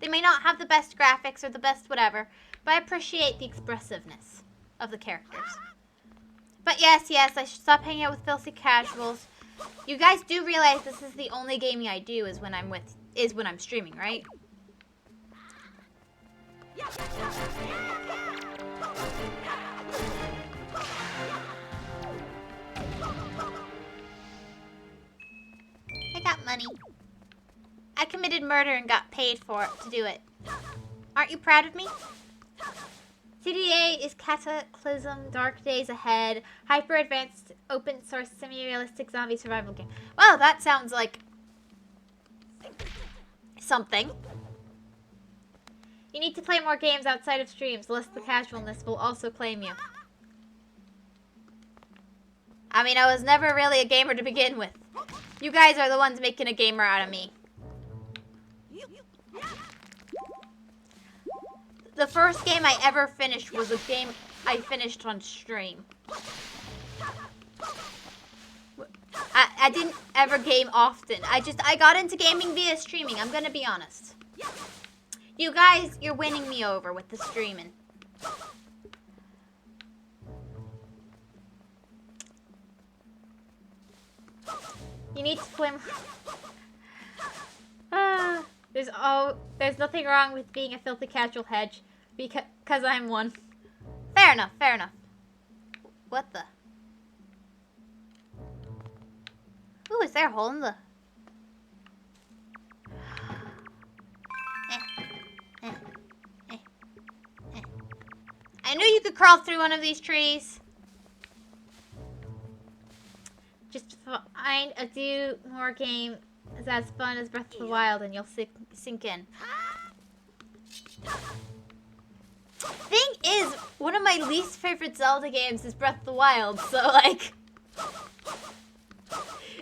Speaker 1: They may not have the best graphics or the best whatever, but I appreciate the expressiveness of the characters. But yes, I should stop hanging out with filthy casuals. You guys do realize this is the only gaming I do is when I'm streaming, right? I got money. I committed murder and got paid for it to do it. Aren't you proud of me? CDA is Cataclysm, Dark Days Ahead, hyper advanced open source semi-realistic zombie survival game. Wow, that sounds like something. You need to play more games outside of streams, lest the casualness will also claim you. I mean, I was never really a gamer to begin with. You guys are the ones making a gamer out of me. The first game I ever finished was a game I finished on stream. I didn't ever game often. I got into gaming via streaming, I'm gonna be honest. You guys, you're winning me over with the streaming. You need to play more. There's nothing wrong with being a filthy casual hedge, because I'm one. Fair enough, fair enough. What the? Ooh, is there a hole in the... I knew you could crawl through one of these trees. Just find a do more game is as fun as Breath of the Wild and you'll sink in. Thing is, one of my least favorite Zelda games is Breath of the Wild, so like...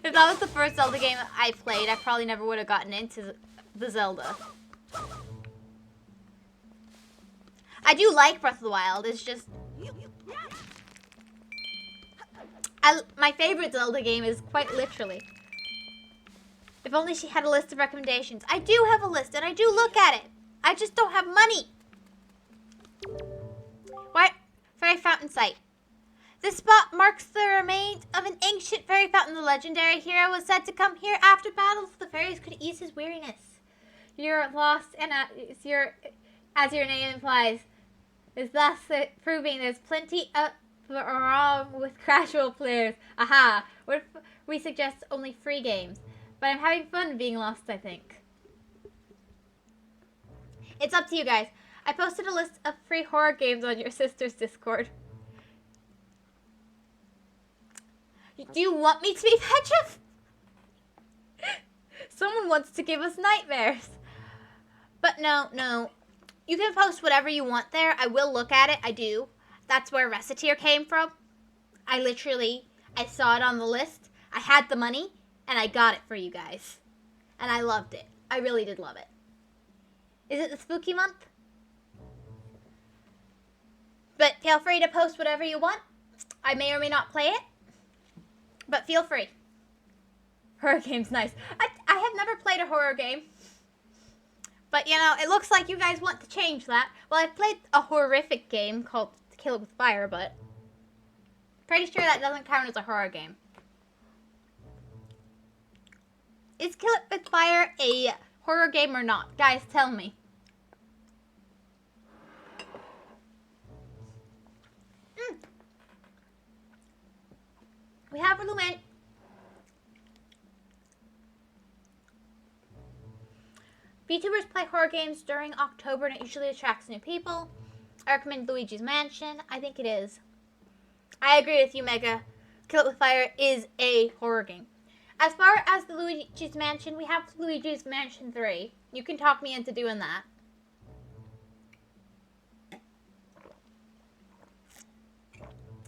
Speaker 1: If that was the first Zelda game I played, I probably never would have gotten into the Zelda. I do like Breath of the Wild, it's just... my favorite Zelda game is quite literally... If only she had a list of recommendations. I do have a list, and I do look at it. I just don't have money. What? Fairy Fountain Site. This spot marks the remains of an ancient fairy fountain. The legendary hero was said to come here after battles. The fairies could ease his weariness. You're lost, and as your name implies, is thus proving there's plenty wrong with casual players. Aha! What if we suggest only free games? But I'm having fun being lost, I think. It's up to you guys. I posted a list of free horror games on your sister's Discord. Do you want me to be Petra? Someone wants to give us nightmares. But no. You can post whatever you want there. I will look at it. I do. That's where Reciteer came from. I saw it on the list. I had the money, and I got it for you guys. And I loved it. I really did love it. Is it the spooky month? But feel free to post whatever you want. I may or may not play it. But feel free. Horror game's nice. I have never played a horror game. But, you know, it looks like you guys want to change that. Well, I've played a horrific game called Kill It With Fire, but pretty sure that doesn't count as a horror game. Is Kill It With Fire a horror game or not? Guys, tell me. We have Lumen. VTubers play horror games during October and it usually attracts new people. I recommend Luigi's Mansion. I think it is. I agree with you, Mega. Kill It With Fire is a horror game. As far as the Luigi's Mansion, we have Luigi's Mansion 3. You can talk me into doing that.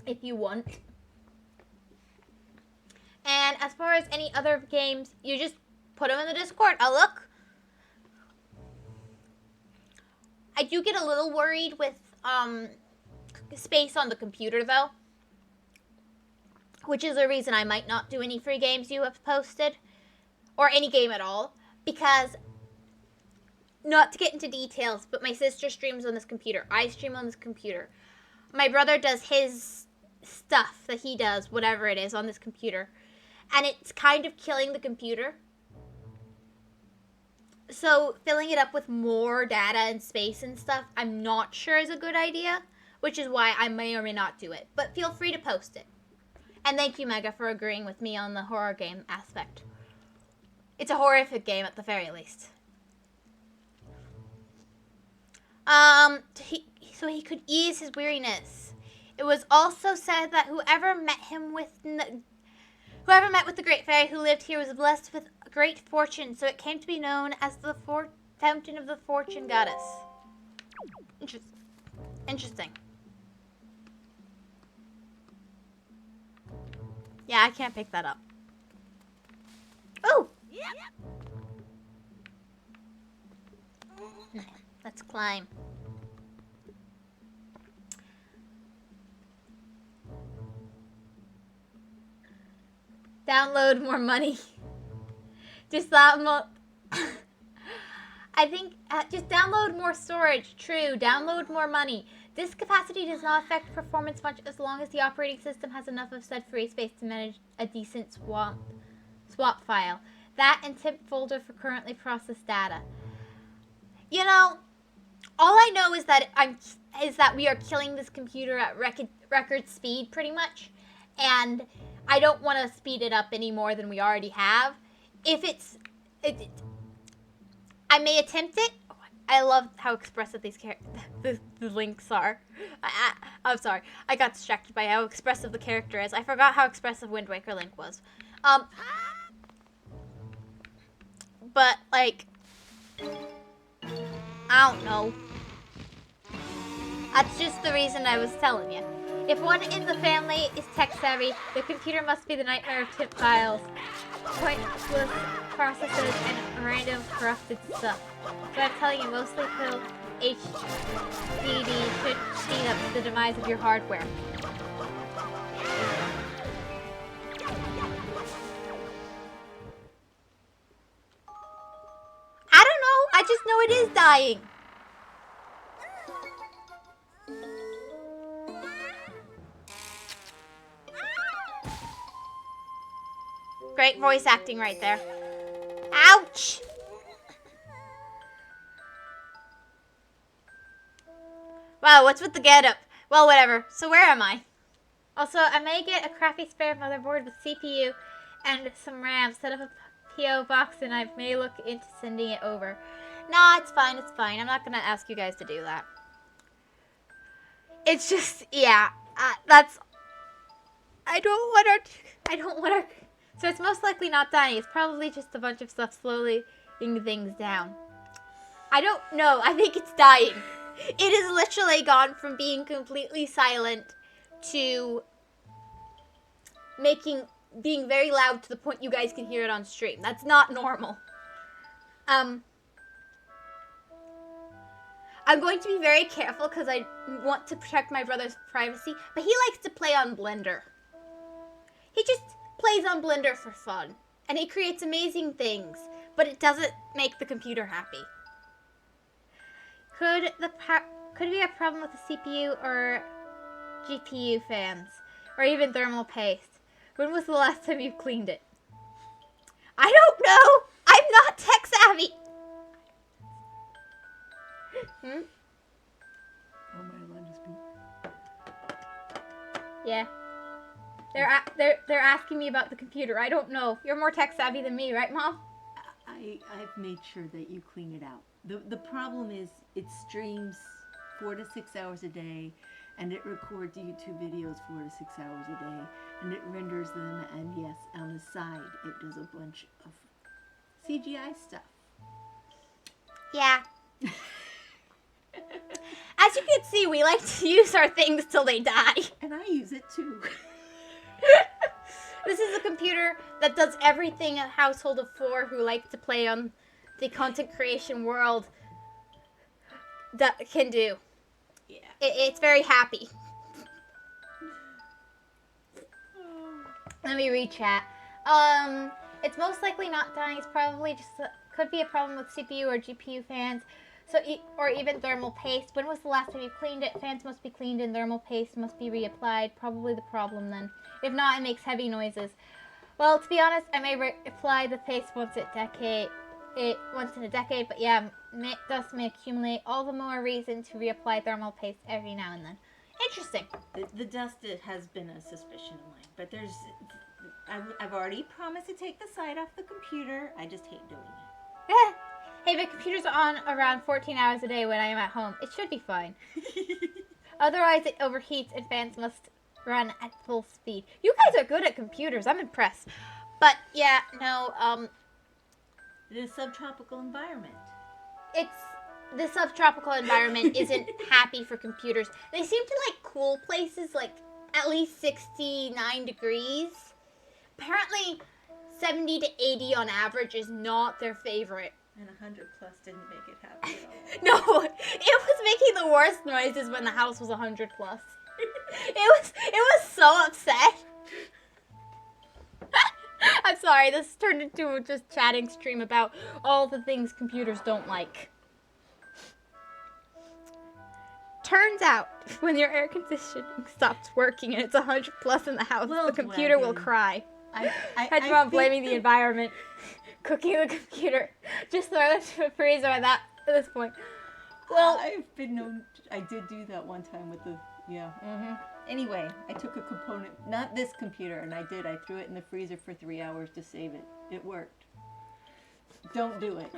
Speaker 1: If you want. And as far as any other games, you just put them in the Discord. I'll look. I do get a little worried with space on the computer, though. Which is the reason I might not do any free games you have posted. Or any game at all. Because, not to get into details, but my sister streams on this computer. I stream on this computer. My brother does his stuff that he does, whatever it is, on this computer. And it's kind of killing the computer. So, filling it up with more data and space and stuff, I'm not sure is a good idea. Which is why I may or may not do it. But feel free to post it. And thank you, Mega, for agreeing with me on the horror game aspect. It's a horrific game at the very least. So he could ease his weariness. It was also said that whoever met with the great fairy who lived here was blessed with great fortune, so it came to be known as the Fountain of the Fortune Goddess. Interesting. Yeah, I can't pick that up. Oh! Let's climb. Download more money. Just download. I think just download more storage. True. Download more money. Disk capacity does not affect performance much as long as the operating system has enough of said free space to manage a decent swap file. That and tip folder for currently processed data. You know, all I know is that we are killing this computer at record speed pretty much, and I don't want to speed it up any more than we already have. I may attempt it. I love how expressive these the links are. I'm sorry. I got distracted by how expressive the character is. I forgot how expressive Wind Waker Link was. But, like, I don't know. That's just the reason I was telling you. If one in the family is tech-savvy, the computer must be the nightmare of tip files, pointless processes, and random corrupted stuff. So I'm telling you, mostly pill HDD should speed up the demise of your hardware. I don't know. I just know it is dying. Great voice acting right there. Ouch! Wow, what's with the getup? Well, whatever. So where am I? Also, I may get a crappy spare motherboard with CPU and some RAM. Set up a PO box and I may look into sending it over. Nah, it's fine, it's fine. I'm not gonna ask you guys to do that. It's just, yeah, that's... I don't want our... So it's most likely not dying. It's probably just a bunch of stuff slowly getting things down. I don't know. I think it's dying. It has literally gone from being completely silent to being very loud to the point you guys can hear it on stream. That's not normal. I'm going to be very careful because I want to protect my brother's privacy, but he likes to play on Blender. He just plays on Blender for fun, and he creates amazing things, but it doesn't make the computer happy. Could be a problem with the CPU or GPU fans, or even thermal paste? When was the last time you cleaned it? I don't know! I'm not tech savvy! Hmm?
Speaker 2: Oh, my line just beat.
Speaker 1: Yeah. They're asking me about the computer. I don't know. You're more tech savvy than me, right, Mom?
Speaker 2: I've made sure that you clean it out. The problem is it streams 4 to 6 hours a day, and it records YouTube videos 4 to 6 hours a day, and it renders them, and yes, on the side it does a bunch of CGI stuff.
Speaker 1: Yeah. As you can see, we like to use our things till they die.
Speaker 2: And I use it too.
Speaker 1: This is a computer that does everything a household of 4 who like to play on the content creation world that can do.
Speaker 2: Yeah.
Speaker 1: It's very happy. Let me read chat. It's most likely not dying. It's probably just could be a problem with CPU or GPU fans. So, or even thermal paste. When was the last time you cleaned it? Fans must be cleaned and thermal paste must be reapplied. Probably the problem then. If not, it makes heavy noises. Well, to be honest, I may reapply the paste once in a decade, but yeah, dust may accumulate. All the more reason to reapply thermal paste every now and then. Interesting.
Speaker 2: The dust has been a suspicion of mine, but I've already promised to take the side off the computer. I just hate doing it.
Speaker 1: Hey, my computer's on around 14 hours a day when I am at home. It should be fine. Otherwise, it overheats and fans must run at full speed. You guys are good at computers. I'm impressed. But, yeah, no,
Speaker 2: In a subtropical environment.
Speaker 1: The subtropical environment isn't happy for computers. They seem to like cool places, like at least 69 degrees. Apparently, 70 to 80 on average is not their favorite.
Speaker 2: And 100 plus didn't make it happy at all.
Speaker 1: No, it was making the worst noises when the house was 100 plus. It was so upset. I'm sorry, this turned into a just chatting stream about all the things computers don't like. Turns out, when your air conditioning stops working and it's 100 plus in the house, the computer will cry. Had your mom blaming the environment, cooking the computer. Just throw it to a freezer at this point. Well,
Speaker 2: I've been known. I did do that one time with the Anyway, I took a component, not this computer, and I threw it in the freezer for 3 hours to save it. It worked. Don't do it.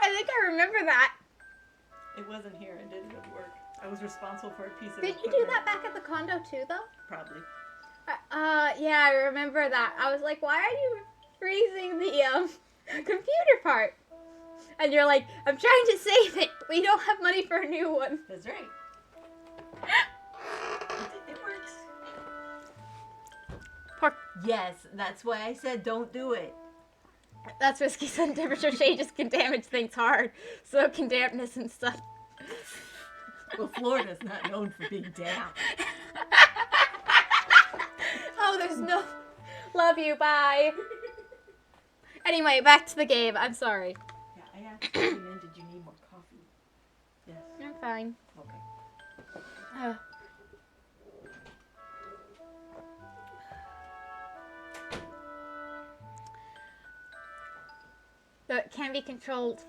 Speaker 1: I think I remember that.
Speaker 2: It wasn't here. It didn't work. I was responsible for a piece of
Speaker 1: Did you do that back at the condo too, though?
Speaker 2: Probably.
Speaker 1: Yeah, I remember that. I was like, why are you freezing the computer part? And you're like, I'm trying to save it. We don't have money for a new one.
Speaker 2: That's right. It works. Yes, that's why I said don't do it.
Speaker 1: That's risky. Sun temperature changes can damage things hard. So can dampness and stuff.
Speaker 2: Well, Florida's not known for being damp.
Speaker 1: Oh, there's no... Love you, bye. Anyway, back to the game. I'm sorry.
Speaker 2: Yeah, I asked you then, did you need more coffee? Yes.
Speaker 1: I'm fine.
Speaker 2: Okay.
Speaker 1: though it can be controlled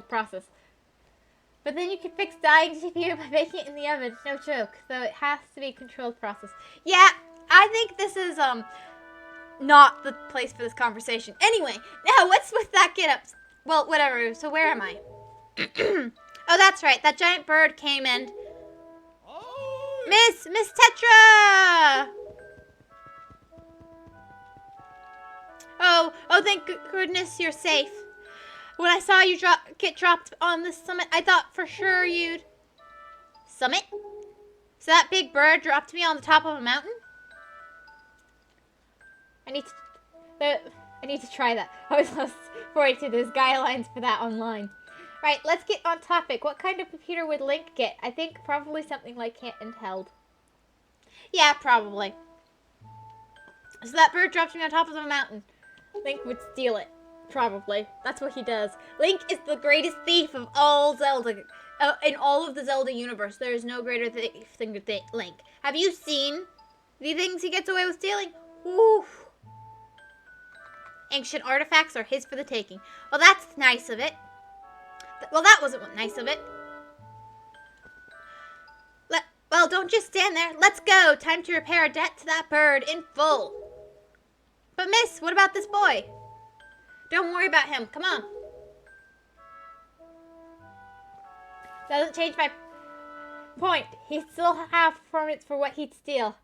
Speaker 1: process. But then you can fix dying GPU by baking it in the oven. No joke. Though it has to be a controlled process. Yeah, I think this is not the place for this conversation. Anyway, now what's with that get up? Well, whatever. So where am I? Oh, that's right. That giant bird came and Miss Tetra! Oh, thank goodness you're safe. When I saw you get dropped on the summit, I thought for sure you'd... Summit? So that big bird dropped me on the top of a mountain? I need to try that. I was lost forward to those guidelines for that online. Right, let's get on topic. What kind of computer would Link get? I think probably something like handheld. Yeah, probably. So that bird dropped me on top of the mountain. Link would steal it. Probably. That's what he does. Link is the greatest thief of all Zelda. In all of the Zelda universe, there is no greater thief than Link. Have you seen the things he gets away with stealing? Oof. Ancient artifacts are his for the taking. Well, that's nice of it. Well, that wasn't nice of it. Well, don't just stand there. Let's go. Time to repair a debt to that bird in full. But miss, what about this boy? Don't worry about him. Come on. Doesn't change my point. He still have preferences for what he'd steal.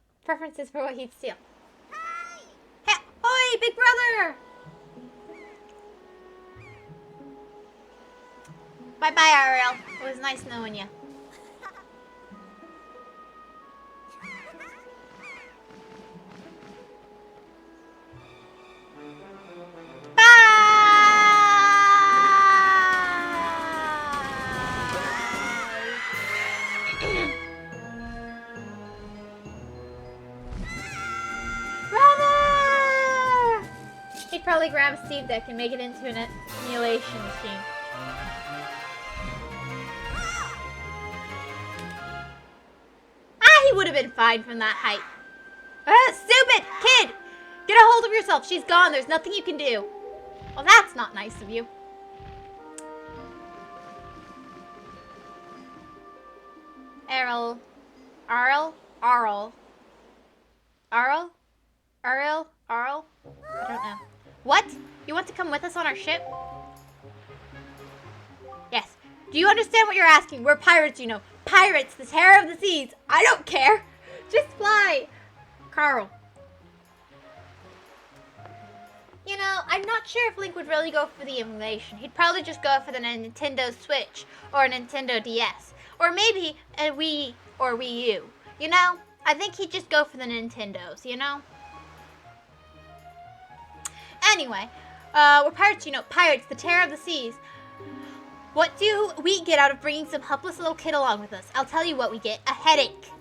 Speaker 1: Hey, oi, big brother! Bye-bye, Ariel. It was nice knowing you. He'd probably grab a Steam Deck and make it into an emulation machine. He would have been fine from that height. Stupid kid! Get a hold of yourself. She's gone. There's nothing you can do. Well, that's not nice of you. Ariel. I don't know. What? You want to come with us on our ship? Yes. Do you understand what you're asking? We're pirates, you know. Pirates, the terror of the seas. I don't care. Just fly. Carl. You know, I'm not sure if Link would really go for the emulation. He'd probably just go for the Nintendo Switch or a Nintendo DS. Or maybe a Wii or Wii U. You know, I think he'd just go for the Nintendos, you know? Anyway, we're pirates, you know. Pirates, the terror of the seas. What do we get out of bringing some helpless little kid along with us? I'll tell you what we get. A headache.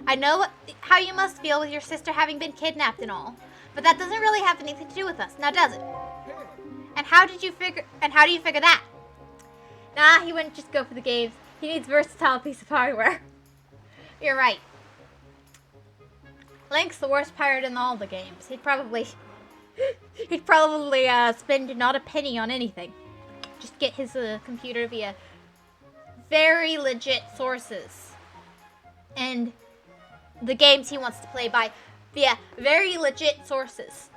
Speaker 1: I know how you must feel with your sister having been kidnapped and all. But that doesn't really have anything to do with us, now does it? And how do you figure that? Nah, he wouldn't just go for the games. He needs a versatile piece of hardware. You're right. Link's the worst pirate in all the games. He'd probably spend not a penny on anything. Just get his computer via very legit sources. And the games he wants to play via very legit sources.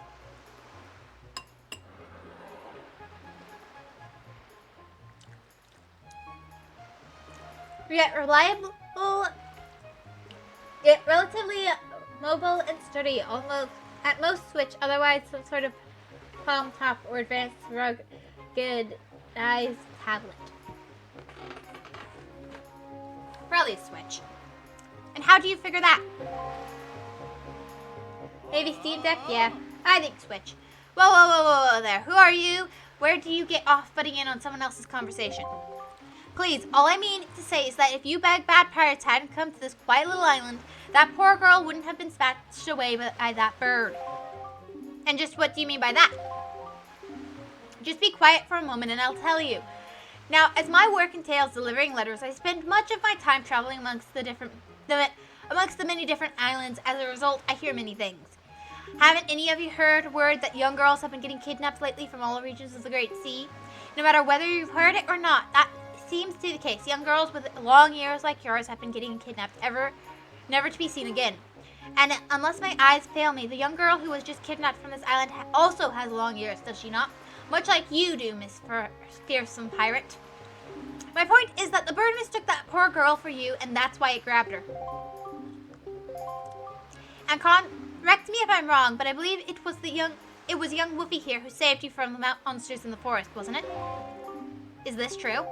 Speaker 1: Yet reliable, yet relatively mobile and sturdy, almost at most Switch, otherwise some sort of palm top or advanced ruggedized tablet. Probably a Switch. And how do you figure that? Maybe Steam Deck? Yeah, I think Switch. Whoa there. Who are you? Where do you get off butting in on someone else's conversation? Please, all I mean to say is that if you bad pirates hadn't come to this quiet little island, that poor girl wouldn't have been snatched away by that bird. And just what do you mean by that? Just be quiet for a moment and I'll tell you. Now, as my work entails delivering letters, I spend much of my time traveling amongst the many different islands. As a result, I hear many things. Haven't any of you heard word that young girls have been getting kidnapped lately from all regions of the Great Sea? No matter whether you've heard it or not, that seems to be the case. Young girls with long ears like yours have been getting kidnapped, never to be seen again. And unless my eyes fail me, the young girl who was just kidnapped from this island also has long ears, does she not? Much like you do, Miss Fearsome Pirate. My point is that the bird mistook that poor girl for you, and that's why it grabbed her. And correct me if I'm wrong, but I believe it was young Woofy here who saved you from the monsters in the forest, wasn't it? Is this true?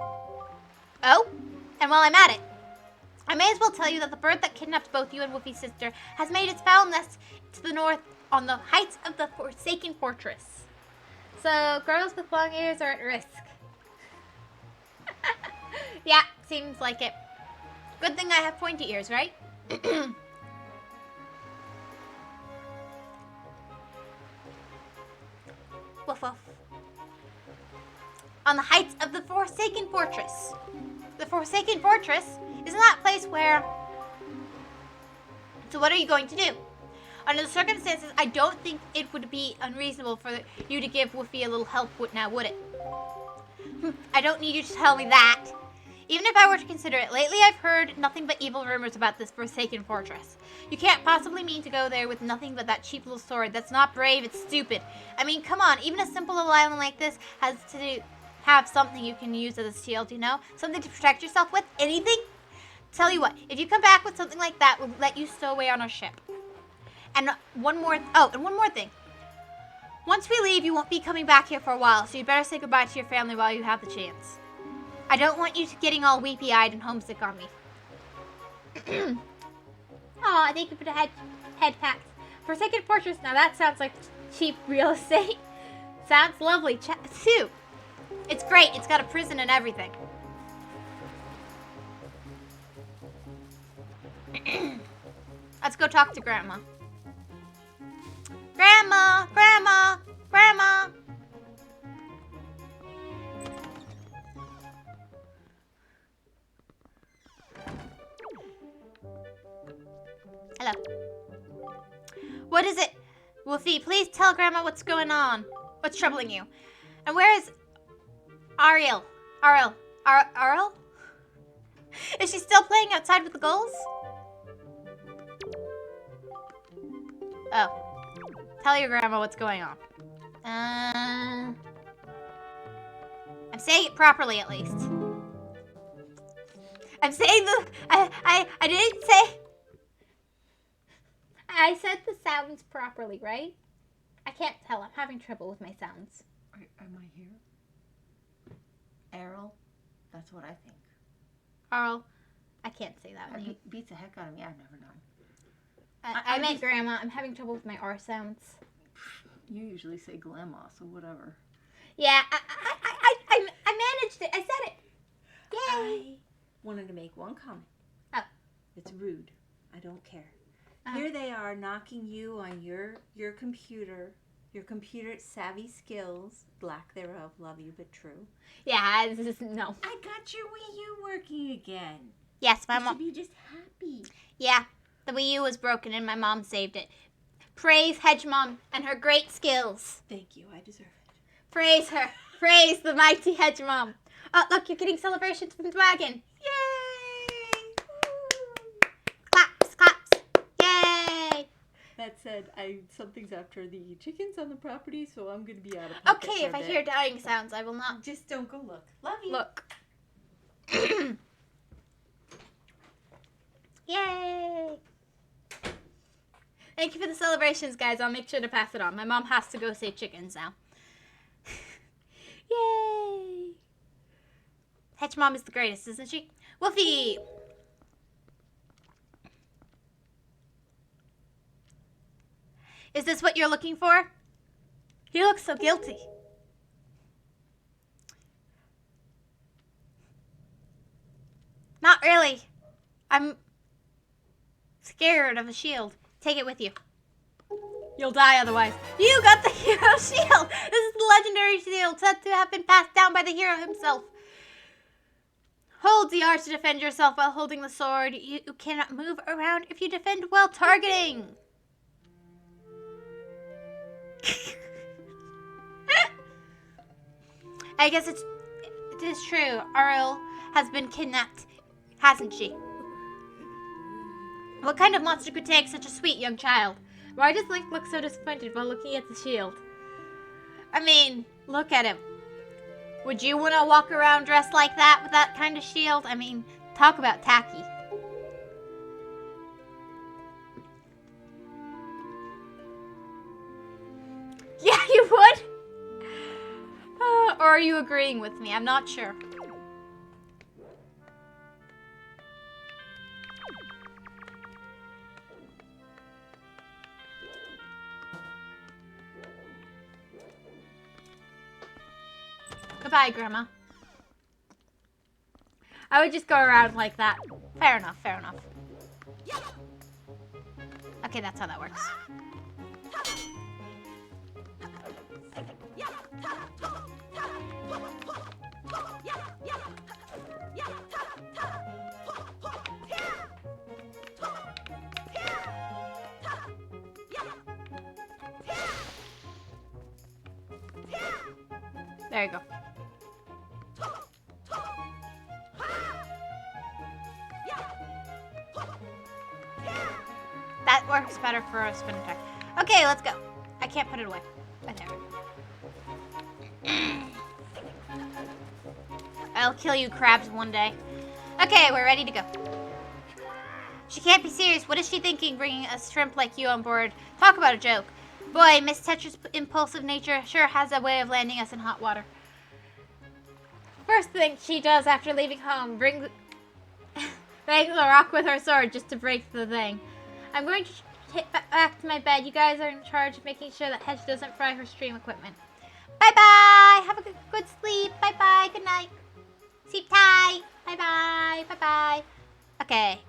Speaker 1: Oh? And while I'm at it, I may as well tell you that the bird that kidnapped both you and Woofy's sister has made its foul nest to the north on the heights of the Forsaken Fortress. So, girls with long ears are at risk. Yeah, seems like it. Good thing I have pointy ears, right? Woof woof. On the heights of the Forsaken Fortress. The Forsaken Fortress? Isn't that place where... So what are you going to do? Under the circumstances, I don't think it would be unreasonable for you to give Woofy a little help now, would it? I don't need you to tell me that. Even if I were to consider it, lately I've heard nothing but evil rumors about this Forsaken Fortress. You can't possibly mean to go there with nothing but that cheap little sword. That's not brave, it's stupid. I mean, come on, even a simple little island like this has to have something you can use as a shield, you know? Something to protect yourself with? Anything? Tell you what, if you come back with something like that, we'll let you stow away on our ship. And one more thing. Once we leave, you won't be coming back here for a while, so you better say goodbye to your family while you have the chance. I don't want you getting all weepy-eyed and homesick on me. Aw, thank you for the head packs. Forsaken Fortress, now that sounds like cheap real estate. Sounds lovely, too. It's great, it's got a prison and everything. Let's go talk to Grandma. Grandma! Grandma! Grandma! Hello. What is it? Woofy, please tell Grandma what's going on. What's troubling you? And where is Ariel? Ariel? Is she still playing outside with the gulls? Oh. Tell your grandma what's going on. I'm saying it properly, at least. I'm saying I didn't say... I said the sounds properly, right? I can't tell. I'm having trouble with my sounds.
Speaker 2: Am I here? Errol? That's what I think.
Speaker 1: Arl. I can't say that.
Speaker 2: That beats the heck out of me. I've never known.
Speaker 1: I meant Grandma. I'm having trouble with my R sounds.
Speaker 2: You usually say Grandma, so whatever.
Speaker 1: Yeah, I managed it. I said it. Yay!
Speaker 2: I wanted to make one comment.
Speaker 1: Oh.
Speaker 2: It's rude. I don't care. Here they are knocking you on your computer savvy skills, lack thereof, love you but true.
Speaker 1: Yeah, this is no.
Speaker 2: I got your Wii U working again.
Speaker 1: Yes, my
Speaker 2: You
Speaker 1: mom.
Speaker 2: should be just happy.
Speaker 1: Yeah, the Wii U was broken and my mom saved it. Praise Hedge Mom and her great skills.
Speaker 2: Thank you, I deserve it.
Speaker 1: Praise her. Praise the mighty Hedge Mom. Oh, look, you're getting celebrations from the wagon.
Speaker 2: Yay! Woo!
Speaker 1: Claps, claps. Yay!
Speaker 2: That said, something's after the chickens on the property, so I'm gonna be out of pocket.
Speaker 1: Okay, if I hear dying sounds, I will not.
Speaker 2: Just don't go look. Love you.
Speaker 1: Look. Yay! Thank you for the celebrations, guys. I'll make sure to pass it on. My mom has to go save chickens now. Yay! Hedge Mom is the greatest, isn't she? Woofy! Is this what you're looking for? He looks so guilty. Not really. I'm scared of a shield. Take it with you. You'll die otherwise. You got the hero shield! This is the legendary shield said to have been passed down by the hero himself. Hold the R to defend yourself while holding the sword. You cannot move around if you defend while targeting. I guess it is true. Ariel has been kidnapped, hasn't she? What kind of monster could take such a sweet young child? Why does Link look so disappointed while looking at the shield? I mean, look at him. Would you want to walk around dressed like that with that kind of shield? I mean, talk about tacky. Yeah, you would? Or are you agreeing with me? I'm not sure. Goodbye, Grandma. I would just go around like that. Fair enough, fair enough. Okay, that's how that works. There you go. That works better for a spin attack. Okay, let's go. I can't put it away. Right there. I'll kill you crabs one day. Okay, we're ready to go. She can't be serious. What is she thinking bringing a shrimp like you on board? Talk about a joke. Boy, Miss Tetra's impulsive nature sure has a way of landing us in hot water. First thing she does after leaving home, bangs the rock with her sword just to break the thing. I'm going to hit back to my bed. You guys are in charge of making sure that Hedge doesn't fry her stream equipment. Bye-bye. Have a good sleep. Bye-bye. Good night. Sleep tight. Bye-bye. Bye-bye. Okay.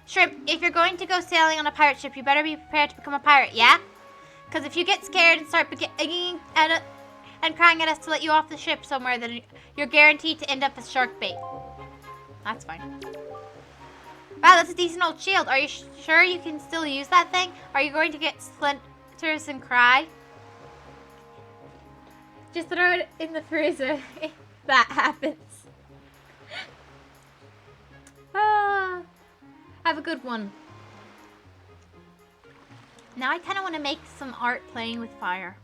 Speaker 1: Shrimp, if you're going to go sailing on a pirate ship, you better be prepared to become a pirate, yeah? Because if you get scared and start begging and crying at us to let you off the ship somewhere, then you're guaranteed to end up as shark bait. That's fine. Wow, that's a decent old shield. Are you sure you can still use that thing? Are you going to get splinters and cry? Just throw it in the freezer if that happens. Have a good one. Now I kind of want to make some art playing with fire.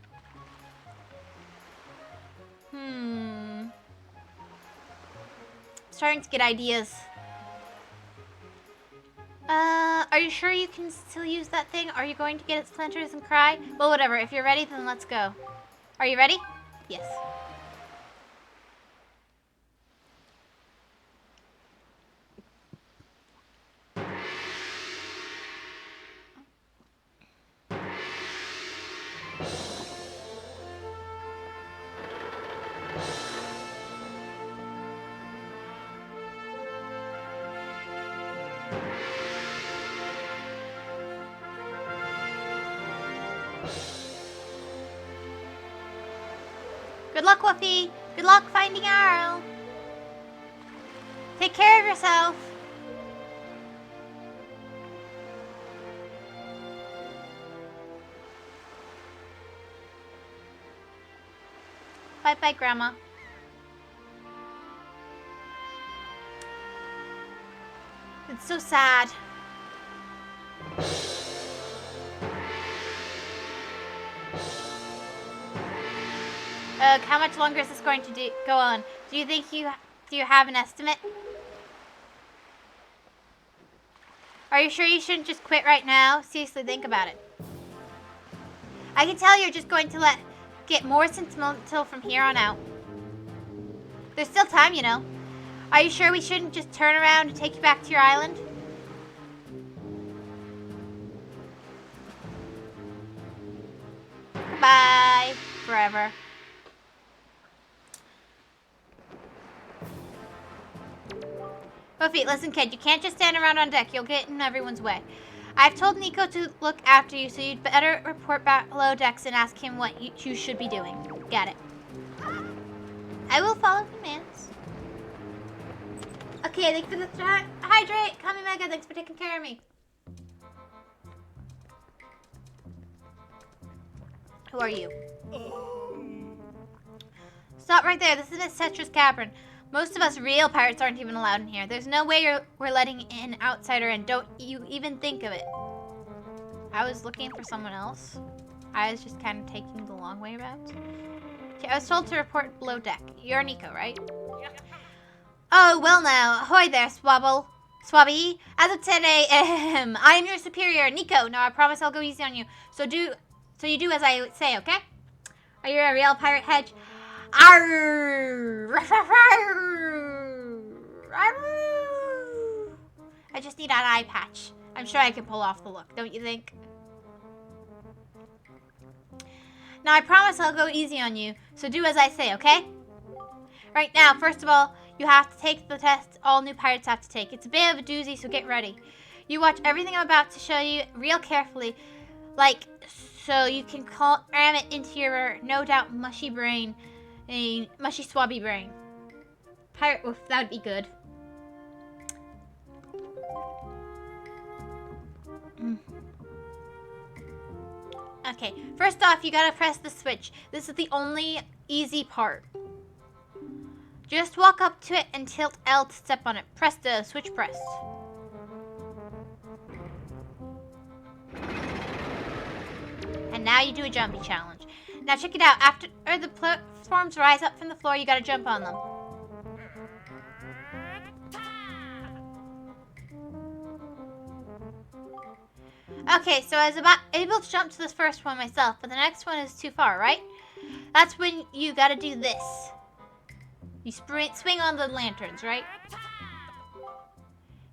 Speaker 1: Starting to get ideas. Are you sure you can still use that thing? Are you going to get its splinters and cry? Well, whatever. If you're ready, then let's go. Are you ready? Yes. Good luck, Woofy. Good luck finding Arl. Take care of yourself. Bye-bye, Grandma. It's so sad. How much longer is this going to go on? Do you think do you have an estimate? Are you sure you shouldn't just quit right now? Seriously, think about it. I can tell you're just going to get more sentimental from here on out. There's still time, you know. Are you sure we shouldn't just turn around and take you back to your island? Goodbye. Forever. Buffy, listen, kid. You can't just stand around on deck. You'll get in everyone's way. I've told Nico to look after you, so you'd better report back below decks and ask him what you should be doing. Got it. I will follow commands. Okay, thanks for the hydrate. Call me Mega. Thanks for taking care of me. Who are you? Stop right there. This is Miss Tetra's Cavern. Most of us real pirates aren't even allowed in here. There's no way we're letting an outsider in. Don't you even think of it. I was looking for someone else. I was just kind of taking the long way around. Okay, I was told to report below deck. You're Nico, right? Oh, well now. Ahoy there, Swabby. As of today, I am your superior, Nico. Now I promise I'll go easy on you. So you do as I say, okay? Are you a real pirate hedge? Arr! I just need an eye patch. I'm sure I can pull off the look, don't you think? Now I promise I'll go easy on you, so do as I say, okay? Right now, first of all, you have to take the test all new pirates have to take. It's a bit of a doozy, so get ready. You watch everything I'm about to show you real carefully, like, so you can cram it into your no doubt mushy brain. A mushy swabby brain. Pirate wolf, that would be good. Okay, first off, you gotta press the switch. This is the only easy part. Just walk up to it and tilt L to step on it. Press the switch pressed. And now you do a jumpy challenge. Now check it out. After the platforms rise up from the floor, you gotta jump on them. Okay, so I was able to jump to this first one myself, but the next one is too far, right? That's when you gotta do this. You swing on the lanterns, right?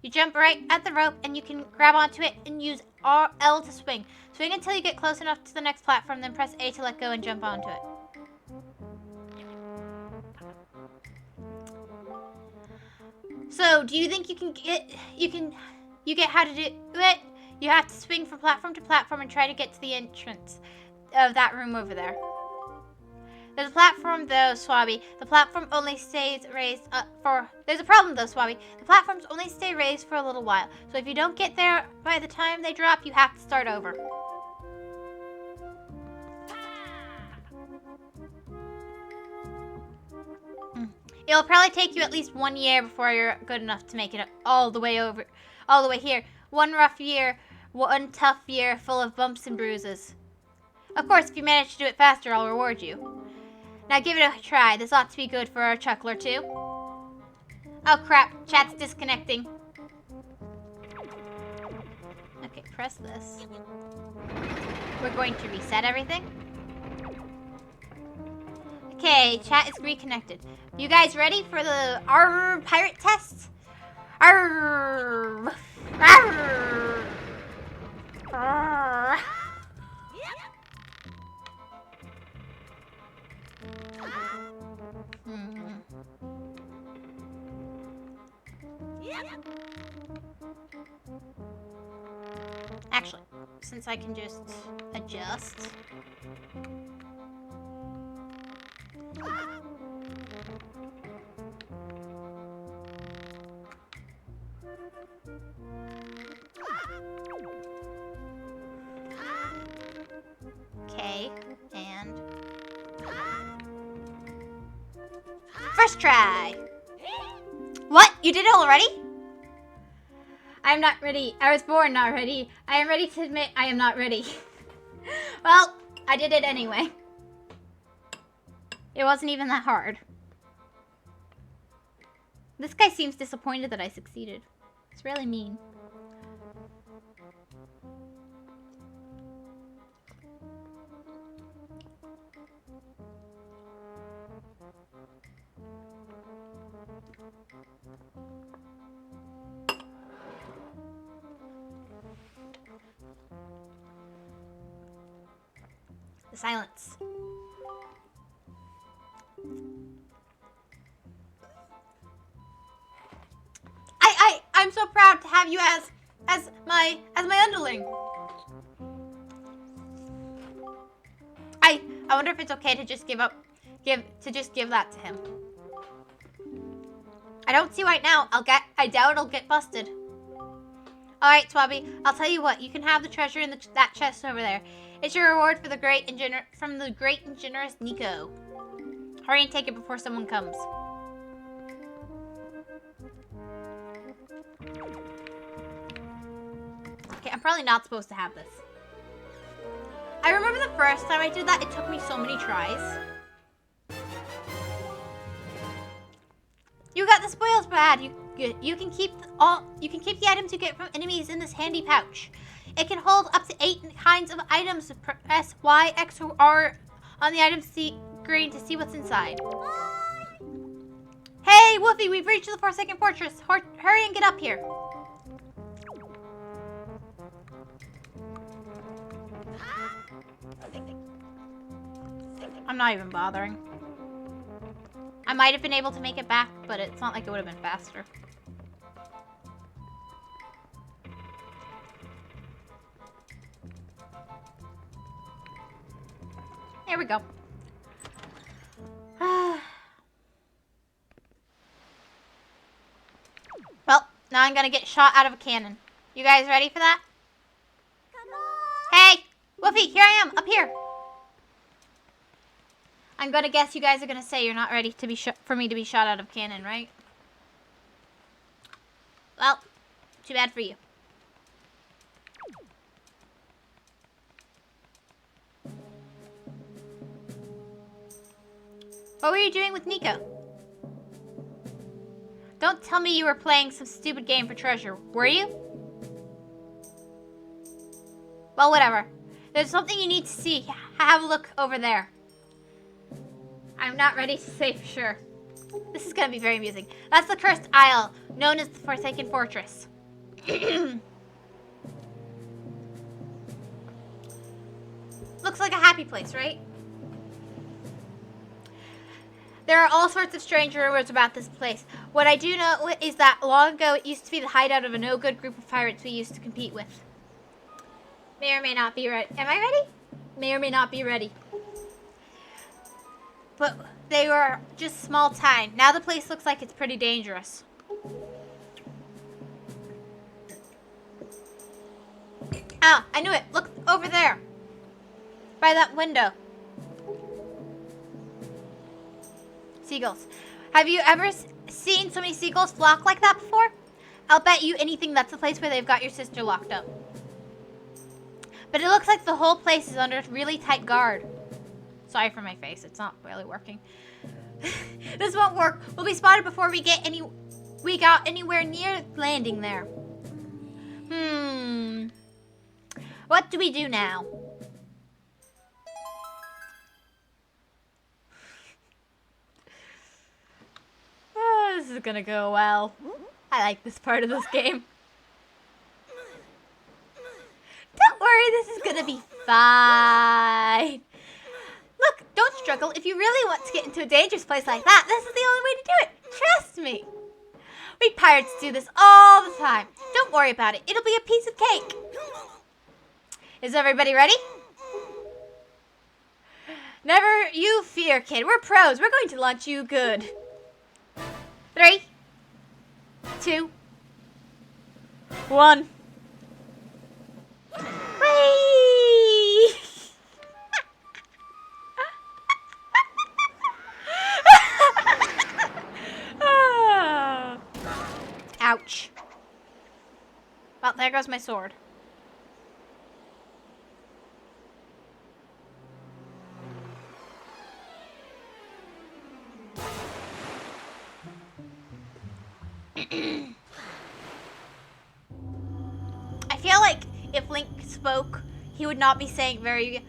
Speaker 1: You jump right at the rope, and you can grab onto it and use L to swing. Swing until you get close enough to the next platform, then press A to let go and jump onto it. So, do you think you get how to do it? You have to swing from platform to platform and try to get to the entrance of that room over there. There's a platform though, Swabby. The platform only stays raised There's a problem though, Swabby. The platforms only stay raised for a little while. So if you don't get there by the time they drop, you have to start over. It'll probably take you at least 1 year before you're good enough to make it all the way here. One rough year, one tough year full of bumps and bruises. Of course, if you manage to do it faster, I'll reward you. Now give it a try. This ought to be good for a chuckler too. Oh crap, chat's disconnecting. Okay, press this. We're going to reset everything. Okay, chat is reconnected. You guys ready for the pirate test? Arr! Arr! Arr! Actually, since I can just adjust. Okay, and first try. What? You did it already? I'm not ready. I was born not ready. I am ready to admit I am not ready. Well, I did it anyway. It wasn't even that hard. This guy seems disappointed that I succeeded. It's really mean. The silence. I'm so proud to have you as my underling. I wonder if it's okay to just give that to him. I don't see right now. I doubt it'll get busted. Alright, Swabby, I'll tell you what, you can have the treasure in that chest over there. It's your reward for the great and generous Nico. Hurry and take it before someone comes. Okay, I'm probably not supposed to have this. I remember the first time I did that, it took me so many tries. You got the spoils pad. You can keep the items you get from enemies in this handy pouch. It can hold up to 8 kinds of items. Press Y, X, or R on the item screen to see what's inside. Hey, Woofy, we've reached the Forsaken Fortress. Hurry and get up here. I'm not even bothering. I might have been able to make it back, but it's not like it would have been faster. There we go. Well, now I'm gonna get shot out of a cannon. You guys ready for that? Come on! Hey! Woofy, here I am, up here. I'm gonna guess you guys are gonna say you're not ready to be for me to be shot out of cannon, right? Well, too bad for you. What were you doing with Nico? Don't tell me you were playing some stupid game for treasure, were you? Well, whatever. There's something you need to see. Have a look over there. I'm not ready to say for sure. This is gonna be very amusing. That's the Cursed Isle, known as the Forsaken Fortress. Looks like a happy place, right? There are all sorts of strange rumors about this place. What I do know is that long ago it used to be the hideout of a no-good group of pirates we used to compete with. May or may not be ready. Am I ready? May or may not be ready. But they were just small time. Now the place looks like it's pretty dangerous. Ah, I knew it. Look over there. By that window. Seagulls. Have you ever seen so many seagulls flock like that before? I'll bet you anything that's the place where they've got your sister locked up. But it looks like the whole place is under really tight guard. Sorry for my face. It's not really working. This won't work. We'll be spotted before we got anywhere near landing there. What do we do now? Oh, this is gonna go well. I like this part of this game. Don't worry, this is gonna be fine. Look, don't struggle. If you really want to get into a dangerous place like that, this is the only way to do it. Trust me. We pirates do this all the time. Don't worry about it. It'll be a piece of cake. Is everybody ready? Never you fear, kid. We're pros. We're going to launch you good. 3, 2, 1. Whee! Ouch. Well, there goes my sword. I feel like if Link spoke, he would not be saying very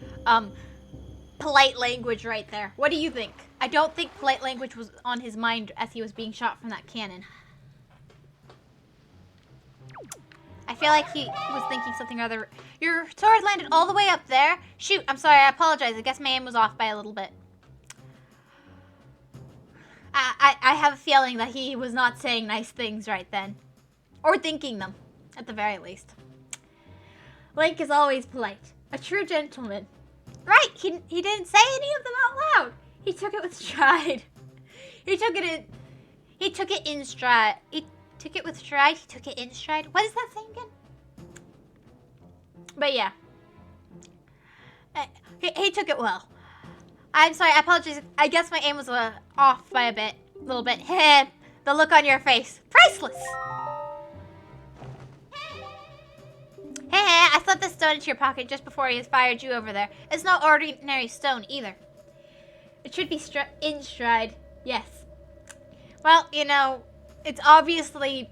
Speaker 1: polite language right there. What do you think? I don't think polite language was on his mind as he was being shot from that cannon. I feel like he was thinking something or other. Your sword landed all the way up there? Shoot, I'm sorry, I apologize. I guess my aim was off by a little bit. I have a feeling that he was not saying nice things right then. Or thinking them, at the very least. Link is always polite. A true gentleman. Right, he didn't say any of them out loud. He took it with stride. He took it in stride. He took it with stride. He took it in stride. What is that saying again? But yeah. He took it well. I'm sorry, I apologize. I guess my aim was off by a little bit. The look on your face. Priceless! Hey, I slipped the stone into your pocket just before he fired you over there. It's no ordinary stone either. It should be in stride. Yes. Well, you know, it's obviously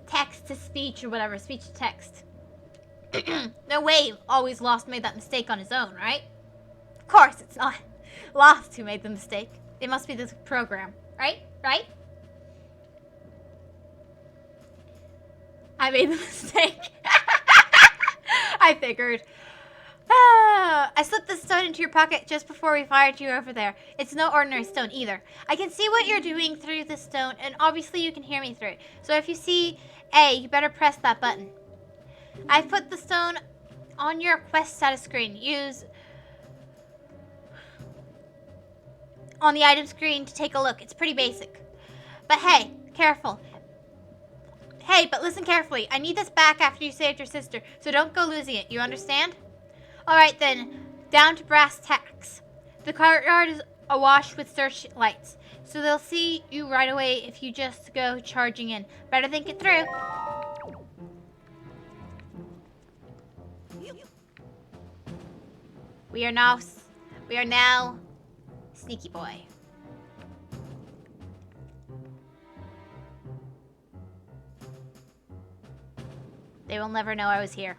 Speaker 1: text to speech or whatever. Speech to text. No way Always Lost made that mistake on his own, right? Of course it's not Lost who made the mistake. It must be this program. Right? Right? I made the mistake. I figured. I slipped the stone into your pocket just before we fired you over there. It's no ordinary stone either. I can see what you're doing through the stone, and obviously you can hear me through it. So if you see A, you better press that button. I've put the stone on your quest status screen. Use on the item screen to take a look. It's pretty basic. But hey, careful. Hey, but listen carefully. I need this back after you saved your sister, so don't go losing it. You understand? Alright then, down to brass tacks. The courtyard is awash with searchlights, so they'll see you right away if you just go charging in. Better think it through. We are now Sneaky Boy. They will never know I was here.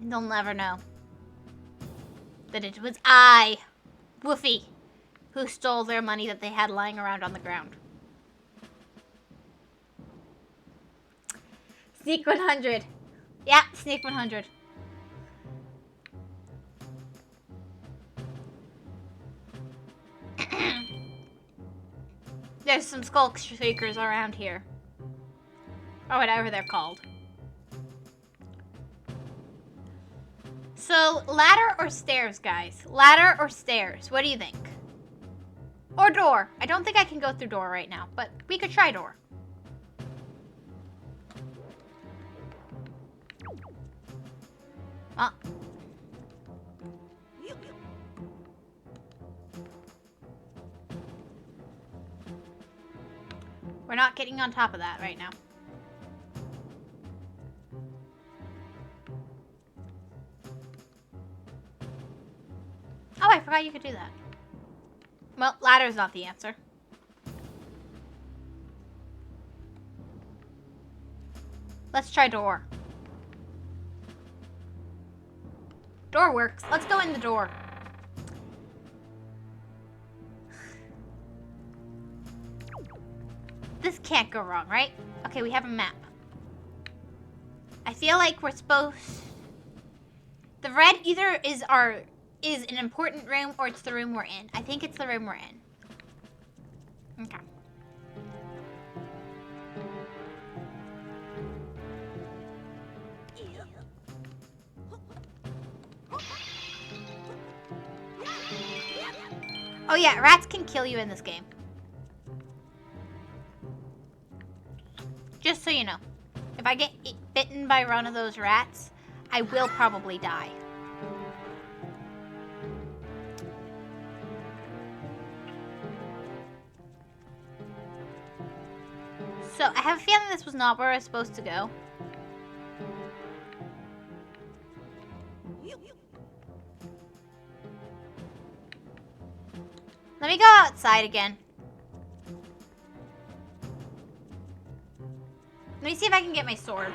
Speaker 1: They'll never know that it was I, Woofy, who stole their money that they had lying around on the ground. Sneak 100. Yeah, Sneak 100. There's some skull shakers around here. Or whatever they're called. So, ladder or stairs, guys? Ladder or stairs? What do you think? Or door. I don't think I can go through door right now, but we could try door. Well. We're not getting on top of that right now. Oh, I forgot you could do that. Well, ladder's not the answer. Let's try door. Door works. Let's go in the door. This can't go wrong, right? Okay, we have a map. I feel like we're supposed... The red either is an important room or it's the room we're in. I think it's the room we're in. Okay. Oh yeah, rats can kill you in this game. Just so you know. If I get bitten by one of those rats, I will probably die. So, I have a feeling this was not where I was supposed to go. Let me go outside again. Let me see if I can get my sword.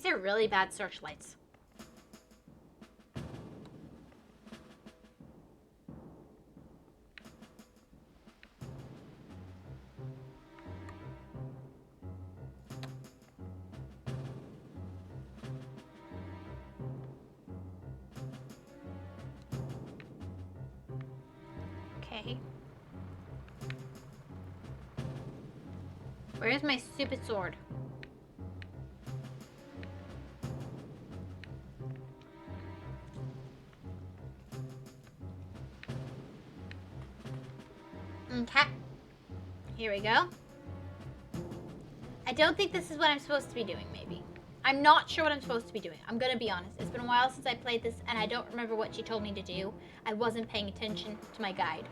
Speaker 1: These are really bad searchlights. Okay. Where's my stupid sword? Okay. Here we go. I don't think this is what I'm supposed to be doing, maybe. I'm not sure what I'm supposed to be doing. I'm gonna be honest. It's been a while since I played this, and I don't remember what she told me to do. I wasn't paying attention to my guide.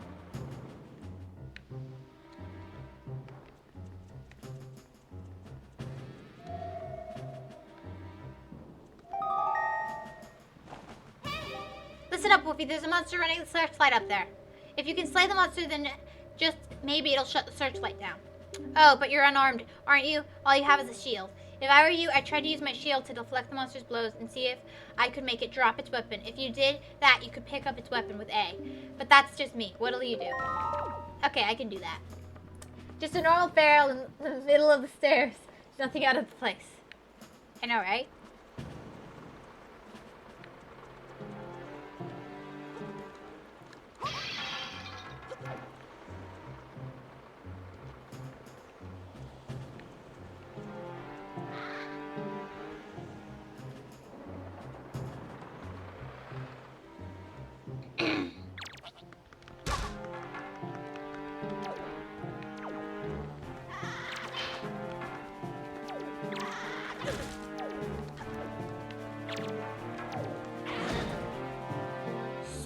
Speaker 1: Listen up, Wolfie. There's a monster running the searchlight up there. If you can slay the monster, then just maybe it'll shut the searchlight down. Oh, but you're unarmed, aren't you? All you have is a shield. If I were you, I'd try to use my shield to deflect the monster's blows and see if I could make it drop its weapon. If you did that, you could pick up its weapon with A. But that's just me. What'll you do? Okay, I can do that. Just a normal barrel in the middle of the stairs. Nothing out of place. I know, right?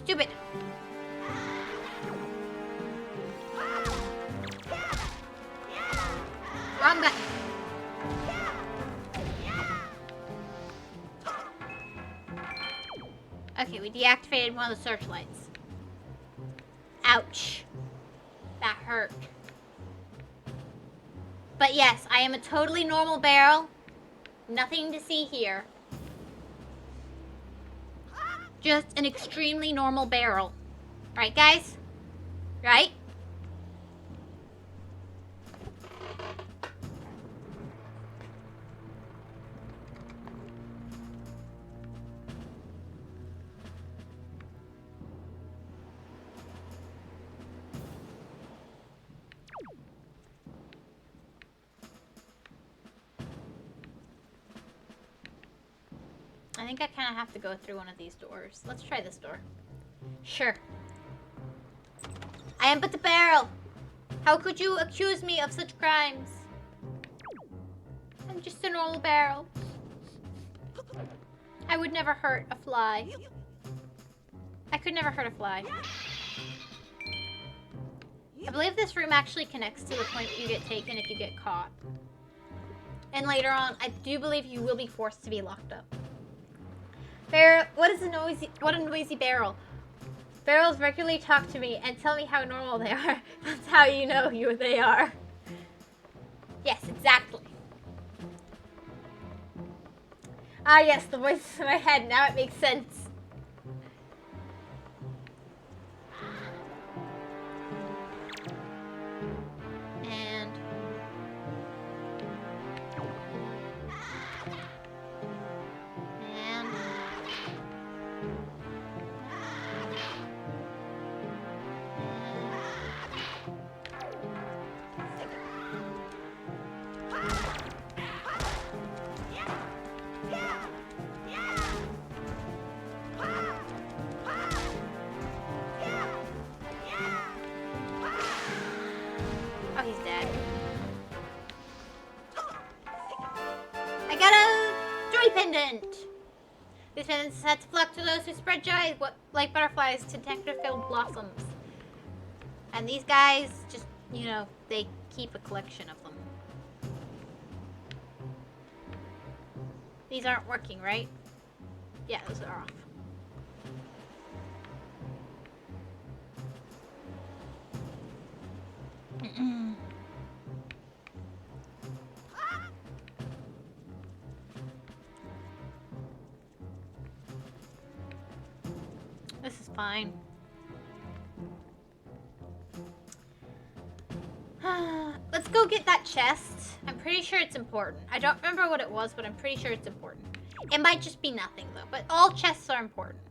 Speaker 1: Stupid. Wrong button. Okay, we deactivated one of the searchlights. Ouch. That hurt. But yes, I am a totally normal barrel. Nothing to see here. Just an extremely normal barrel. Right, guys? Right? I think I kind of have to go through one of these doors. Let's try this door. Sure. I am but the barrel. How could you accuse me of such crimes? I'm just a normal barrel. I would never hurt a fly. I could never hurt a fly. I believe this room actually connects to the point that you get taken if you get caught. And later on, I do believe you will be forced to be locked up. Barrel, what a noisy barrel. Barrels regularly talk to me and tell me how normal they are. That's how you know they are. Yes, exactly. Ah, yes, the voice in my head. Now it makes sense. And... oh, he's dead. I got a joy pendant. This pendant is set to flock to those who spread joy, like butterflies to nectar-filled blossoms. And these guys just, you know, they keep a collection of them. These aren't working, right? Yeah, those are off. fine. Let's go get that chest. I'm pretty sure it's important. I don't remember what it was, but I'm pretty sure it's important. It might just be nothing, though. But all chests are important.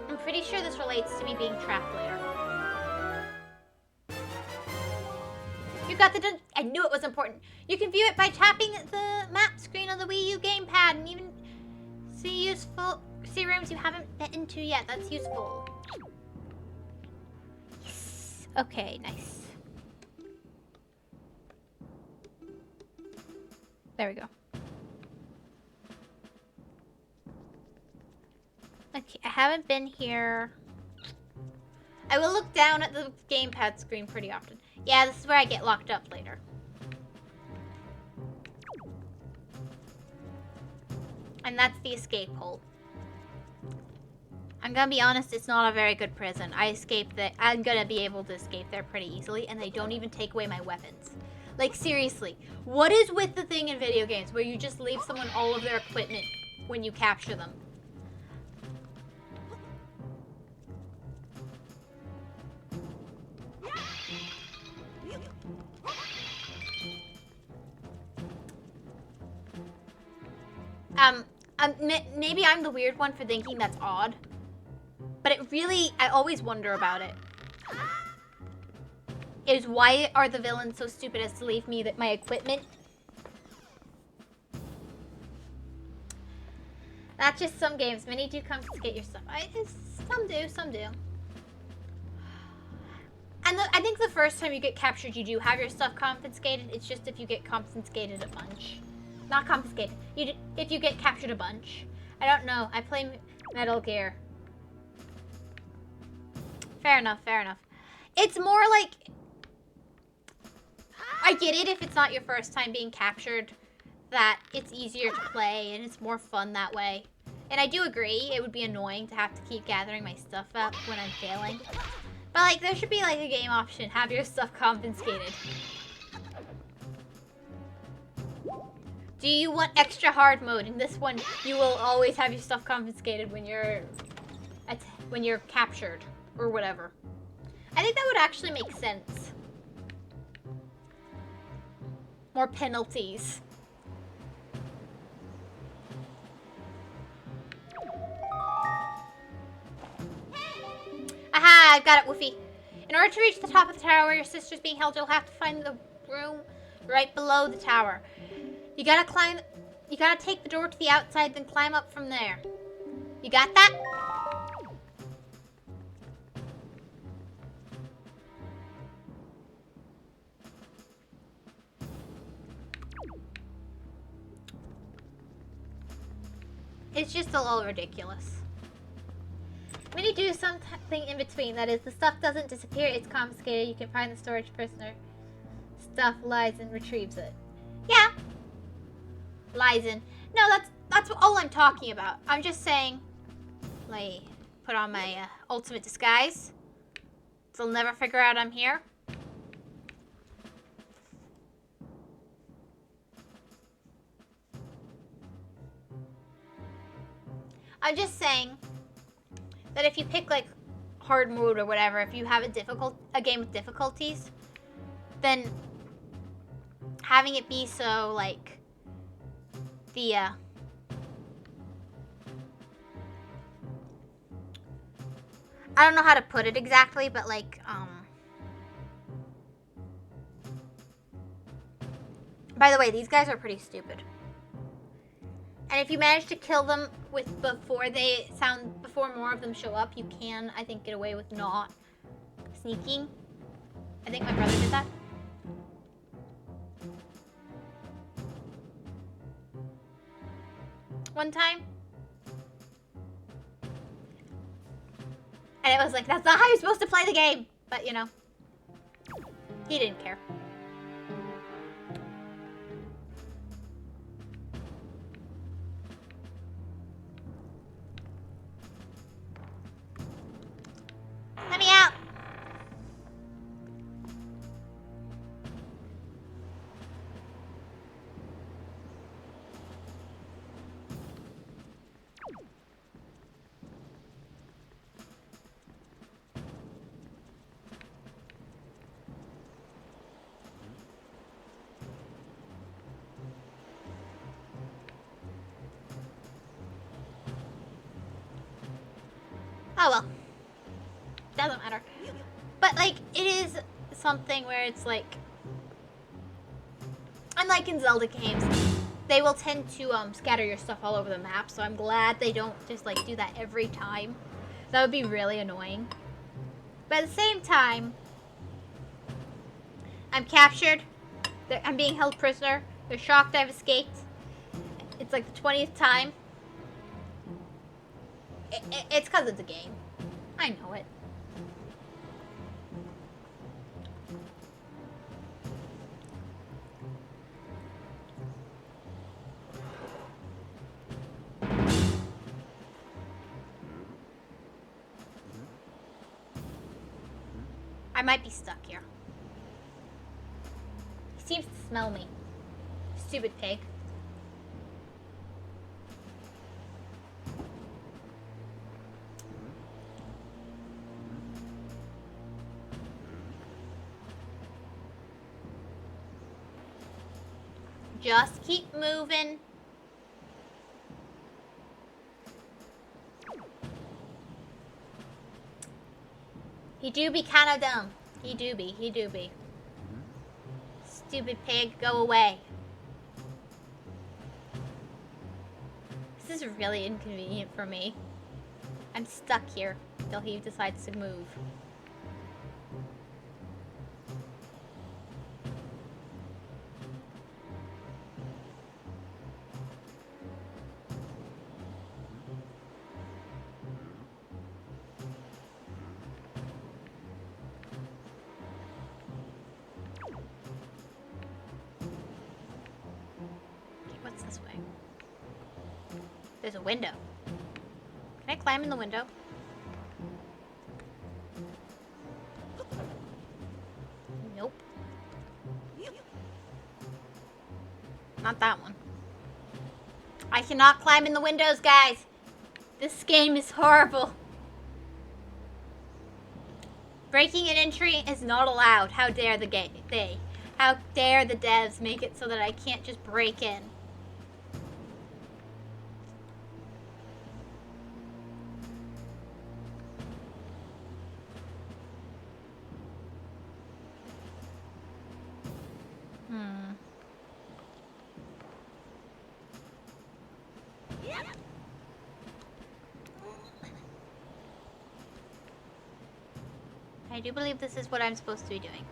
Speaker 1: I'm pretty sure this relates to me being trapped later. You got the dungeon. I knew it was important. You can view it by tapping the map screen on the Wii U gamepad and even see rooms you haven't been into yet. That's useful. Yes. Okay, nice. There we go. Okay, I haven't been here. I will look down at the gamepad screen pretty often. Yeah, this is where I get locked up later. And that's the escape hole. I'm gonna be honest, it's not a very good prison. I'm gonna be able to escape there pretty easily, and they don't even take away my weapons. Like, seriously, what is with the thing in video games where you just leave someone all of their equipment when you capture them? Maybe I'm the weird one for thinking that's odd. But it really, I always wonder about it. Is why are the villains so stupid as to leave me my equipment? That's just some games. Many do confiscate your stuff. Some do. And I think the first time you get captured, you do have your stuff confiscated. It's just if you get confiscated a bunch. Not confiscated. If you get captured a bunch. I don't know. I play Metal Gear. Fair enough, fair enough. It's more like... I get it if it's not your first time being captured, that it's easier to play and it's more fun that way. And I do agree, it would be annoying to have to keep gathering my stuff up when I'm failing. But like, there should be like a game option, have your stuff confiscated. Do you want extra hard mode? In this one, you will always have your stuff confiscated when you're captured or whatever. I think that would actually make sense. More penalties. Aha, I've got it, Woofy. In order to reach the top of the tower where your sister's being held, you'll have to find the room right below the tower. You gotta take the door to the outside, then climb up from there. You got that? It's just a little ridiculous. When you do something in between, that is, the stuff doesn't disappear, it's confiscated, you can find the storage prisoner. Stuff lies and retrieves it. Yeah. Lies in. No, that's all I'm talking about. I'm just saying, like, put on my ultimate disguise. So they'll never figure out I'm here. I'm just saying that if you pick like hard mode or whatever, if you have a game with difficulties, then having it be so like the I don't know how to put it exactly, but like by the way, these guys are pretty stupid. And if you manage to kill them before more of them show up, you can, I think, get away with not sneaking. I think my brother did that. One time. And it was like, that's not how you're supposed to play the game. But, you know, he didn't care. Let me out. Oh well. Doesn't matter. But, like, it is something where it's like... Unlike in Zelda games, they will tend to scatter your stuff all over the map, so I'm glad they don't just, like, do that every time. That would be really annoying. But at the same time, I'm captured. I'm being held prisoner. They're shocked I've escaped. It's like the 20th time. It's because it's a game. I know it. I might be stuck here. He seems to smell me. Stupid pig. Just keep moving. He do be kinda dumb. He do be. Stupid pig, go away. This is really inconvenient for me. I'm stuck here until he decides to move. What's this way? There's a window. Can I climb in the window? Nope. Not that one. I cannot climb in the windows, guys. This game is horrible. Breaking an entry is not allowed. How dare how dare the devs make it so that I can't just break in. I do believe this is what I'm supposed to be doing.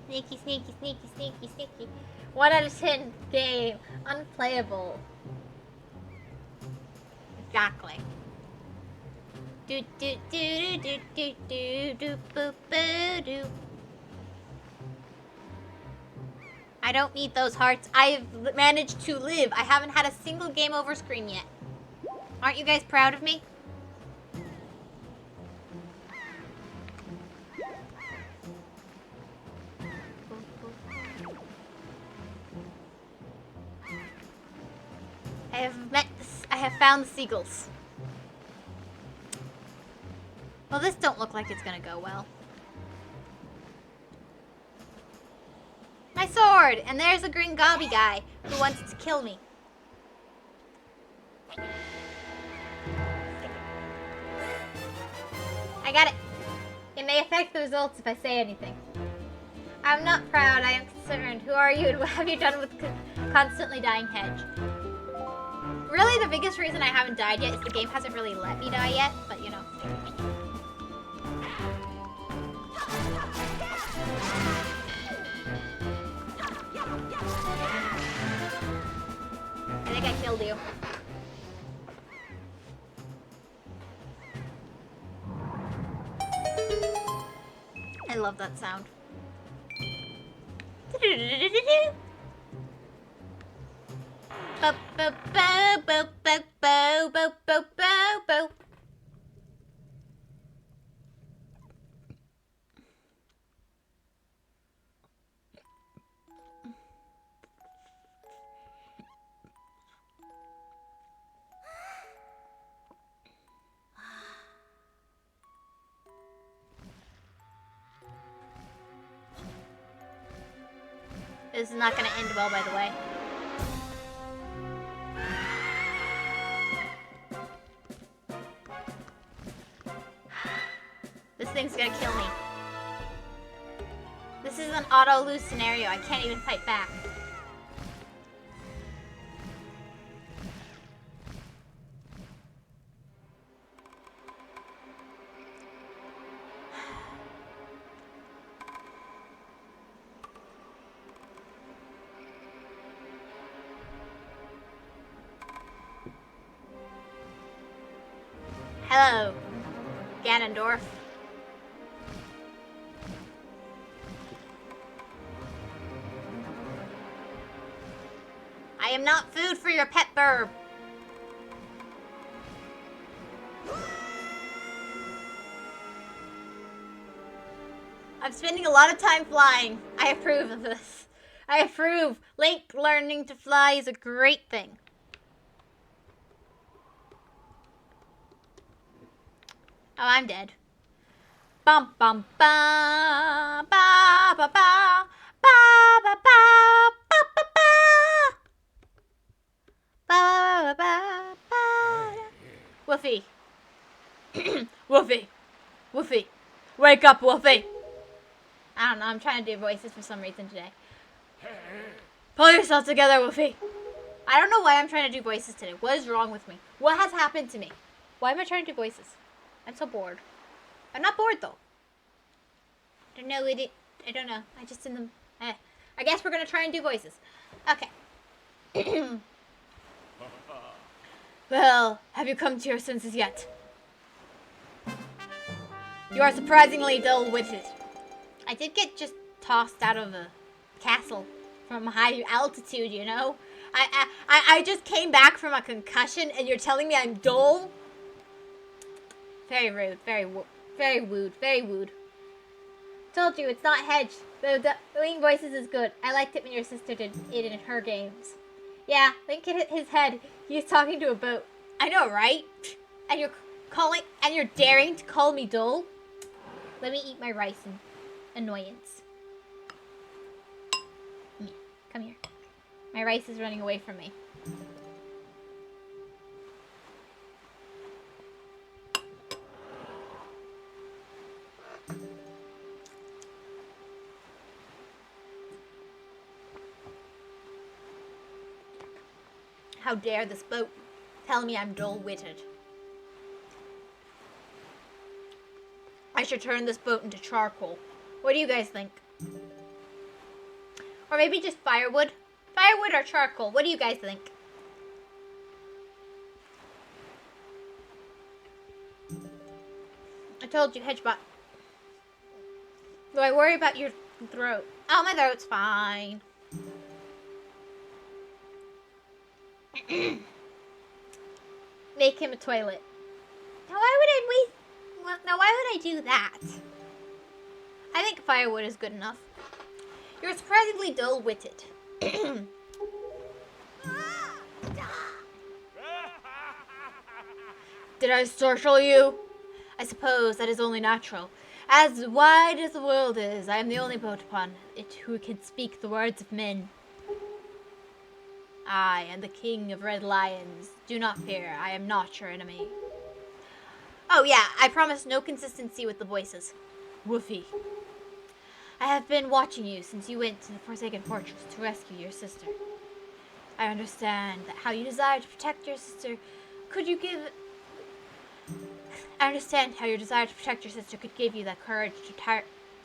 Speaker 1: Sneaky, sneaky, sneaky, sneaky, sneaky. 1 out of 10 game. Unplayable. Exactly. Do do do do do do do boo boo do. I don't need those hearts. I've managed to live. I haven't had a single game over screen yet. Aren't you guys proud of me? I have found the seagulls. Well, this don't look like it's gonna go well. My sword! And there's a green gobby guy who wants to kill me. I got it. It may affect the results if I say anything. I'm not proud, I am concerned. Who are you and what have you done with constantly dying hedge? Really, the biggest reason I haven't died yet is the game hasn't really let me die yet, but you know. I think I killed you. I love that sound. This is not going to end well, by the way. is an auto-lose scenario. I can't even fight back. Hello, Ganondorf. I am not food for your pet burb. I'm spending a lot of time flying. I approve of this. I approve. Link learning to fly is a great thing. Oh, I'm dead. Bum bum ba ba ba ba ba ba ba ba ba ba ba ba ba. Woofy. Woofy. Woofy. Wake up, Woofy. I don't know, I'm trying to do voices for some reason today. Pull yourself together, Woofy. I don't know why I'm trying to do voices today. What is wrong with me? What has happened to me? Why am I trying to do voices? I'm so bored. I'm not bored though. I don't know. I don't know. I just in the. I guess we're gonna try and do voices. Okay. Well, have you come to your senses yet? You are surprisingly dull-witted. I did get just tossed out of a castle from high altitude, you know. I just came back from a concussion, and you're telling me I'm dull? Very rude. Very wooed. Very wooed. Told you, it's not hedged. The Link voices is good. I liked it when your sister did it in her games. Yeah, Link hit his head. He's talking to a boat. I know, right? And you're daring to call me dull? Let me eat my rice and annoyance. Yeah, come here. My rice is running away from me. How dare this boat tell me I'm dull-witted. I should turn this boat into charcoal. What do you guys think? Or maybe just firewood? Firewood or charcoal? What do you guys think? I told you, Hedgebot. Do I worry about your throat? Oh, my throat's fine. Make him a toilet. Now why would I do that? I think firewood is good enough. You're surprisingly dull-witted. Did I startle you? I suppose that is only natural. As wide as the world is, I am the only boat upon it who can speak the words of men. I am the king of red lions. Do not fear, I am not your enemy. Oh yeah, I promise no consistency with the voices. Woofy. I have been watching you since you went to the Forsaken Fortress to rescue your sister. I understand that how you desire to protect your sister. I understand how your desire to protect your sister could give you that courage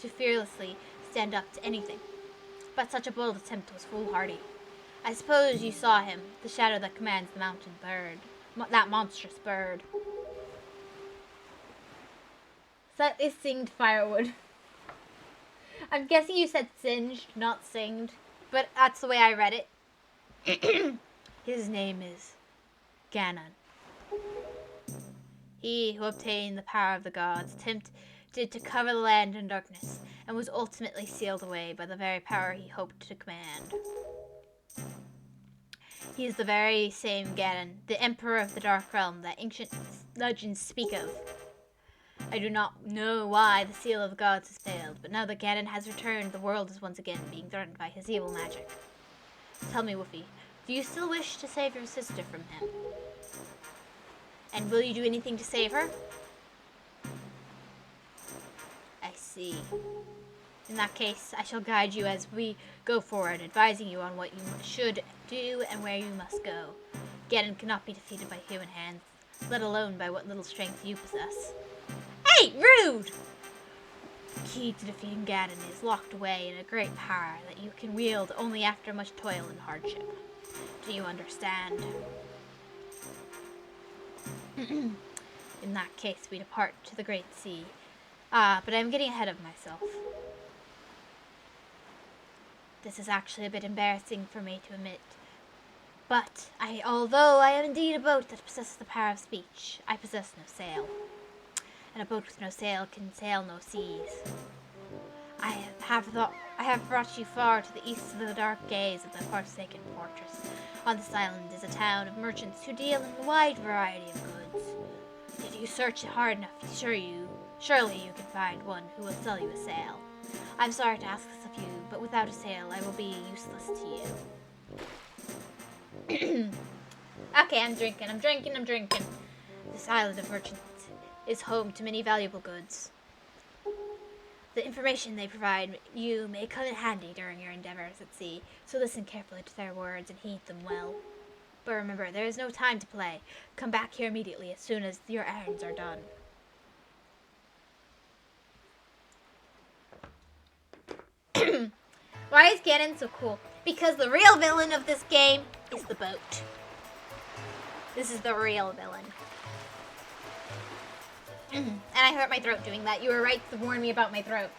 Speaker 1: to fearlessly stand up to anything. But such a bold attempt was foolhardy. I suppose you saw him, the shadow that commands the mountain bird. That monstrous bird. Slightly singed firewood. I'm guessing you said singed, not singed. But that's the way I read it. His name is Ganon. He who obtained the power of the gods attempted to cover the land in darkness, and was ultimately sealed away by the very power he hoped to command. He is the very same Ganon, the Emperor of the Dark Realm that ancient legends speak of. I do not know why the seal of the gods has failed, but now that Ganon has returned, the world is once again being threatened by his evil magic. Tell me, Woofy, do you still wish to save your sister from him? And will you do anything to save her? I see. In that case, I shall guide you as we go forward, advising you on what you should do and where you must go. Ganon cannot be defeated by human hands, let alone by what little strength you possess. Hey, rude! The key to defeating Ganon is locked away in a great power that you can wield only after much toil and hardship. Do you understand? In that case, we depart to the Great Sea. But I'm getting ahead of myself. This is actually a bit embarrassing for me to admit. But, although I am indeed a boat that possesses the power of speech, I possess no sail. And a boat with no sail can sail no seas. I have brought you far to the east of the dark gaze of the Forsaken Fortress. On this island is a town of merchants who deal in a wide variety of goods. If you search hard enough, surely you can find one who will sell you a sail. I'm sorry to ask this of you, but without a sail, I will be useless to you. Okay, I'm drinking. This island of merchants is home to many valuable goods. The information they provide you may come in handy during your endeavors at sea, so listen carefully to their words and heed them well. But remember, there is no time to play. Come back here immediately as soon as your errands are done. Why is Ganon so cool? Because the real villain of this game is the boat. This is the real villain. And I hurt my throat doing that. You were right to warn me about my throat.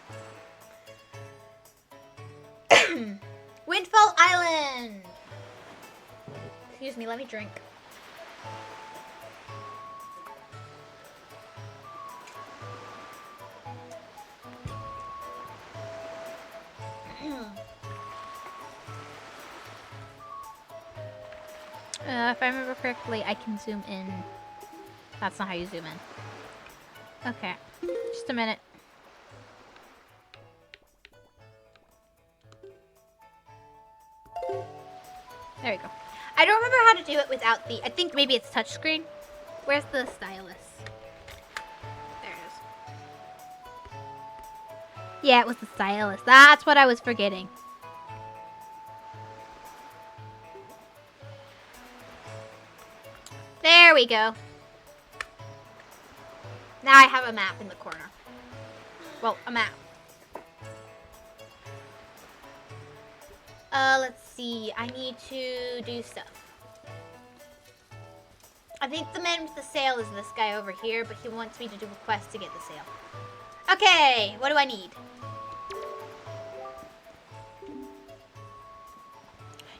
Speaker 1: Windfall Island! Excuse me, let me drink. If I remember correctly, I can zoom in. That's not how you zoom in. Okay, just a minute. There we go. I don't remember how to do it without the... I think maybe it's touchscreen. Where's the stylus? There it is. Yeah, it was the stylus. That's what I was forgetting. There we go. Now I have a map in the corner. Well, a map. Let's see. I need to do stuff. I think the man with the sail is this guy over here, but he wants me to do a quest to get the sail. Okay, what do I need?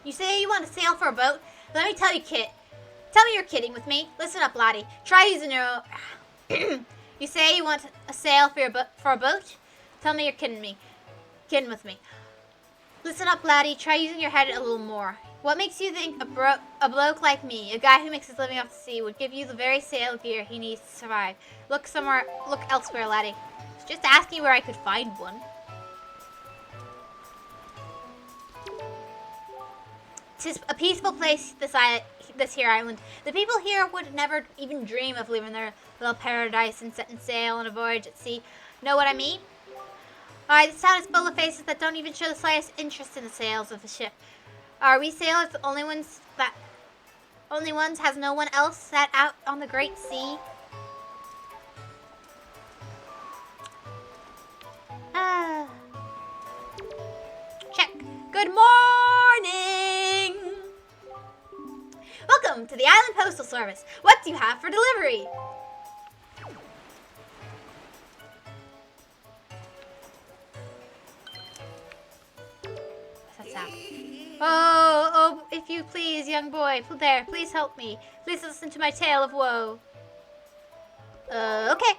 Speaker 1: You say you want to sail for a boat? Let me tell you, Kit. Tell me you're kidding with me. Listen up, laddie. Try using your own... You say you want a sail for a boat? Tell me you're kidding with me. Listen up, laddie. Try using your head a little more. What makes you think a bloke like me, a guy who makes his living off the sea, would give you the very sail gear he needs to survive? Look elsewhere, laddie. Just asking where I could find one. Tis a peaceful place, this here island. The people here would never even dream of leaving their little paradise and setting sail on a voyage at sea. Know what I mean? Alright, this town is full of faces that don't even show the slightest interest in the sails of the ship. Are we sailors the only ones? Has no one else set out on the great sea? Check. Good morning! Welcome to the Island Postal Service. What do you have for delivery? What's that sound? Oh, if you please, young boy. There, please help me. Please listen to my tale of woe. Okay.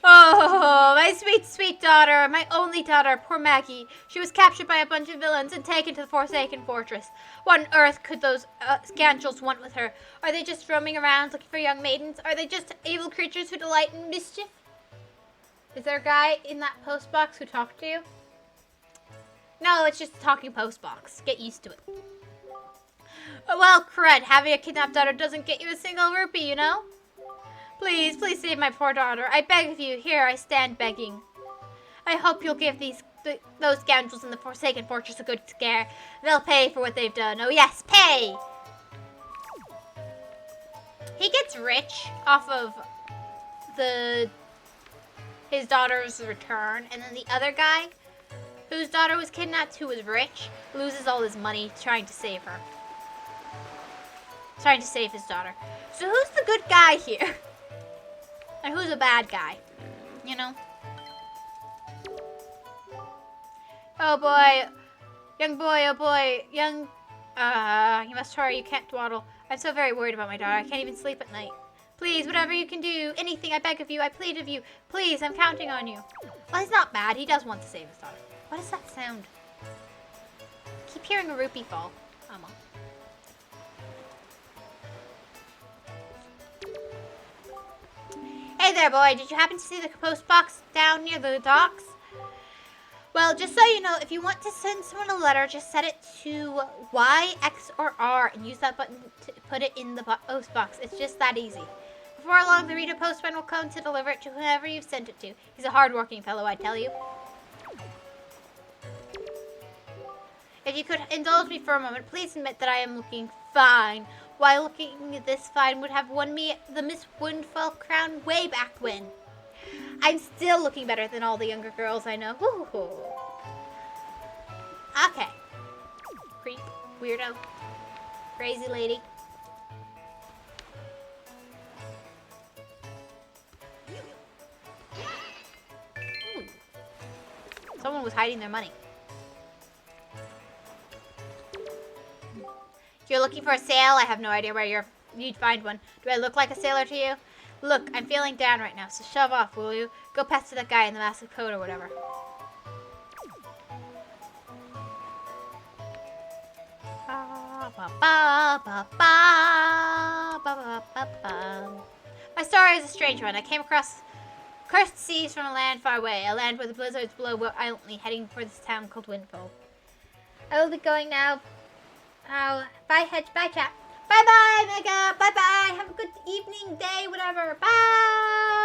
Speaker 1: Oh, my sweet, sweet daughter. My only daughter, poor Maggie. She was captured by a bunch of villains and taken to the Forsaken Fortress. What on earth could those scoundrels want with her? Are they just roaming around looking for young maidens? Are they just evil creatures who delight in mischief? Is there a guy in that post box who talked to you? No, it's just a talking post box. Get used to it. Oh, well, crud. Having a kidnapped daughter doesn't get you a single rupee, you know? Please, please save my poor daughter. I beg of you. Here, I stand begging. I hope you'll give those scoundrels in the Forsaken Fortress a good scare. They'll pay for what they've done. Oh yes, pay! He gets rich off of his daughter's return, and then the other guy, whose daughter was kidnapped, who was rich, loses all his money trying to save her. Trying to save his daughter. So who's the good guy here? And who's a bad guy? You know? Oh boy. Young boy, oh boy. You must hurry, you can't dawdle. I'm so very worried about my daughter. I can't even sleep at night. Please, whatever you can do, anything, I beg of you, I plead of you. Please, I'm counting on you. Well, he's not bad. He does want to save his daughter. What does that sound? I keep hearing a rupee fall. Come on. Hey there, boy. Did you happen to see the post box down near the docks? Well, just so you know, if you want to send someone a letter, just set it to Y, X, or R and use that button to put it in the post box. It's just that easy. Before long, the reader postman will come to deliver it to whoever you've sent it to. He's a hard-working fellow, I tell you. If you could indulge me for a moment, please admit that I am looking fine. Why, looking this fine would have won me the Miss Windfall crown way back when. I'm still looking better than all the younger girls I know. Woo-hoo. Okay. Creep. Weirdo. Crazy lady. Ooh. Someone was hiding their money. You're looking for a sail? I have no idea where you'd find one. Do I look like a sailor to you? Look, I'm feeling down right now, so shove off, will you? Go pester that guy in the massive coat or whatever. My story is a strange one. I came across cursed seas from a land far away, a land where the blizzards blow violently, heading for this town called Windfall. I will be going now. Bye, Hedge. Bye, chat. Bye-bye, Mega. Bye-bye. Have a good evening, day, whatever. Bye.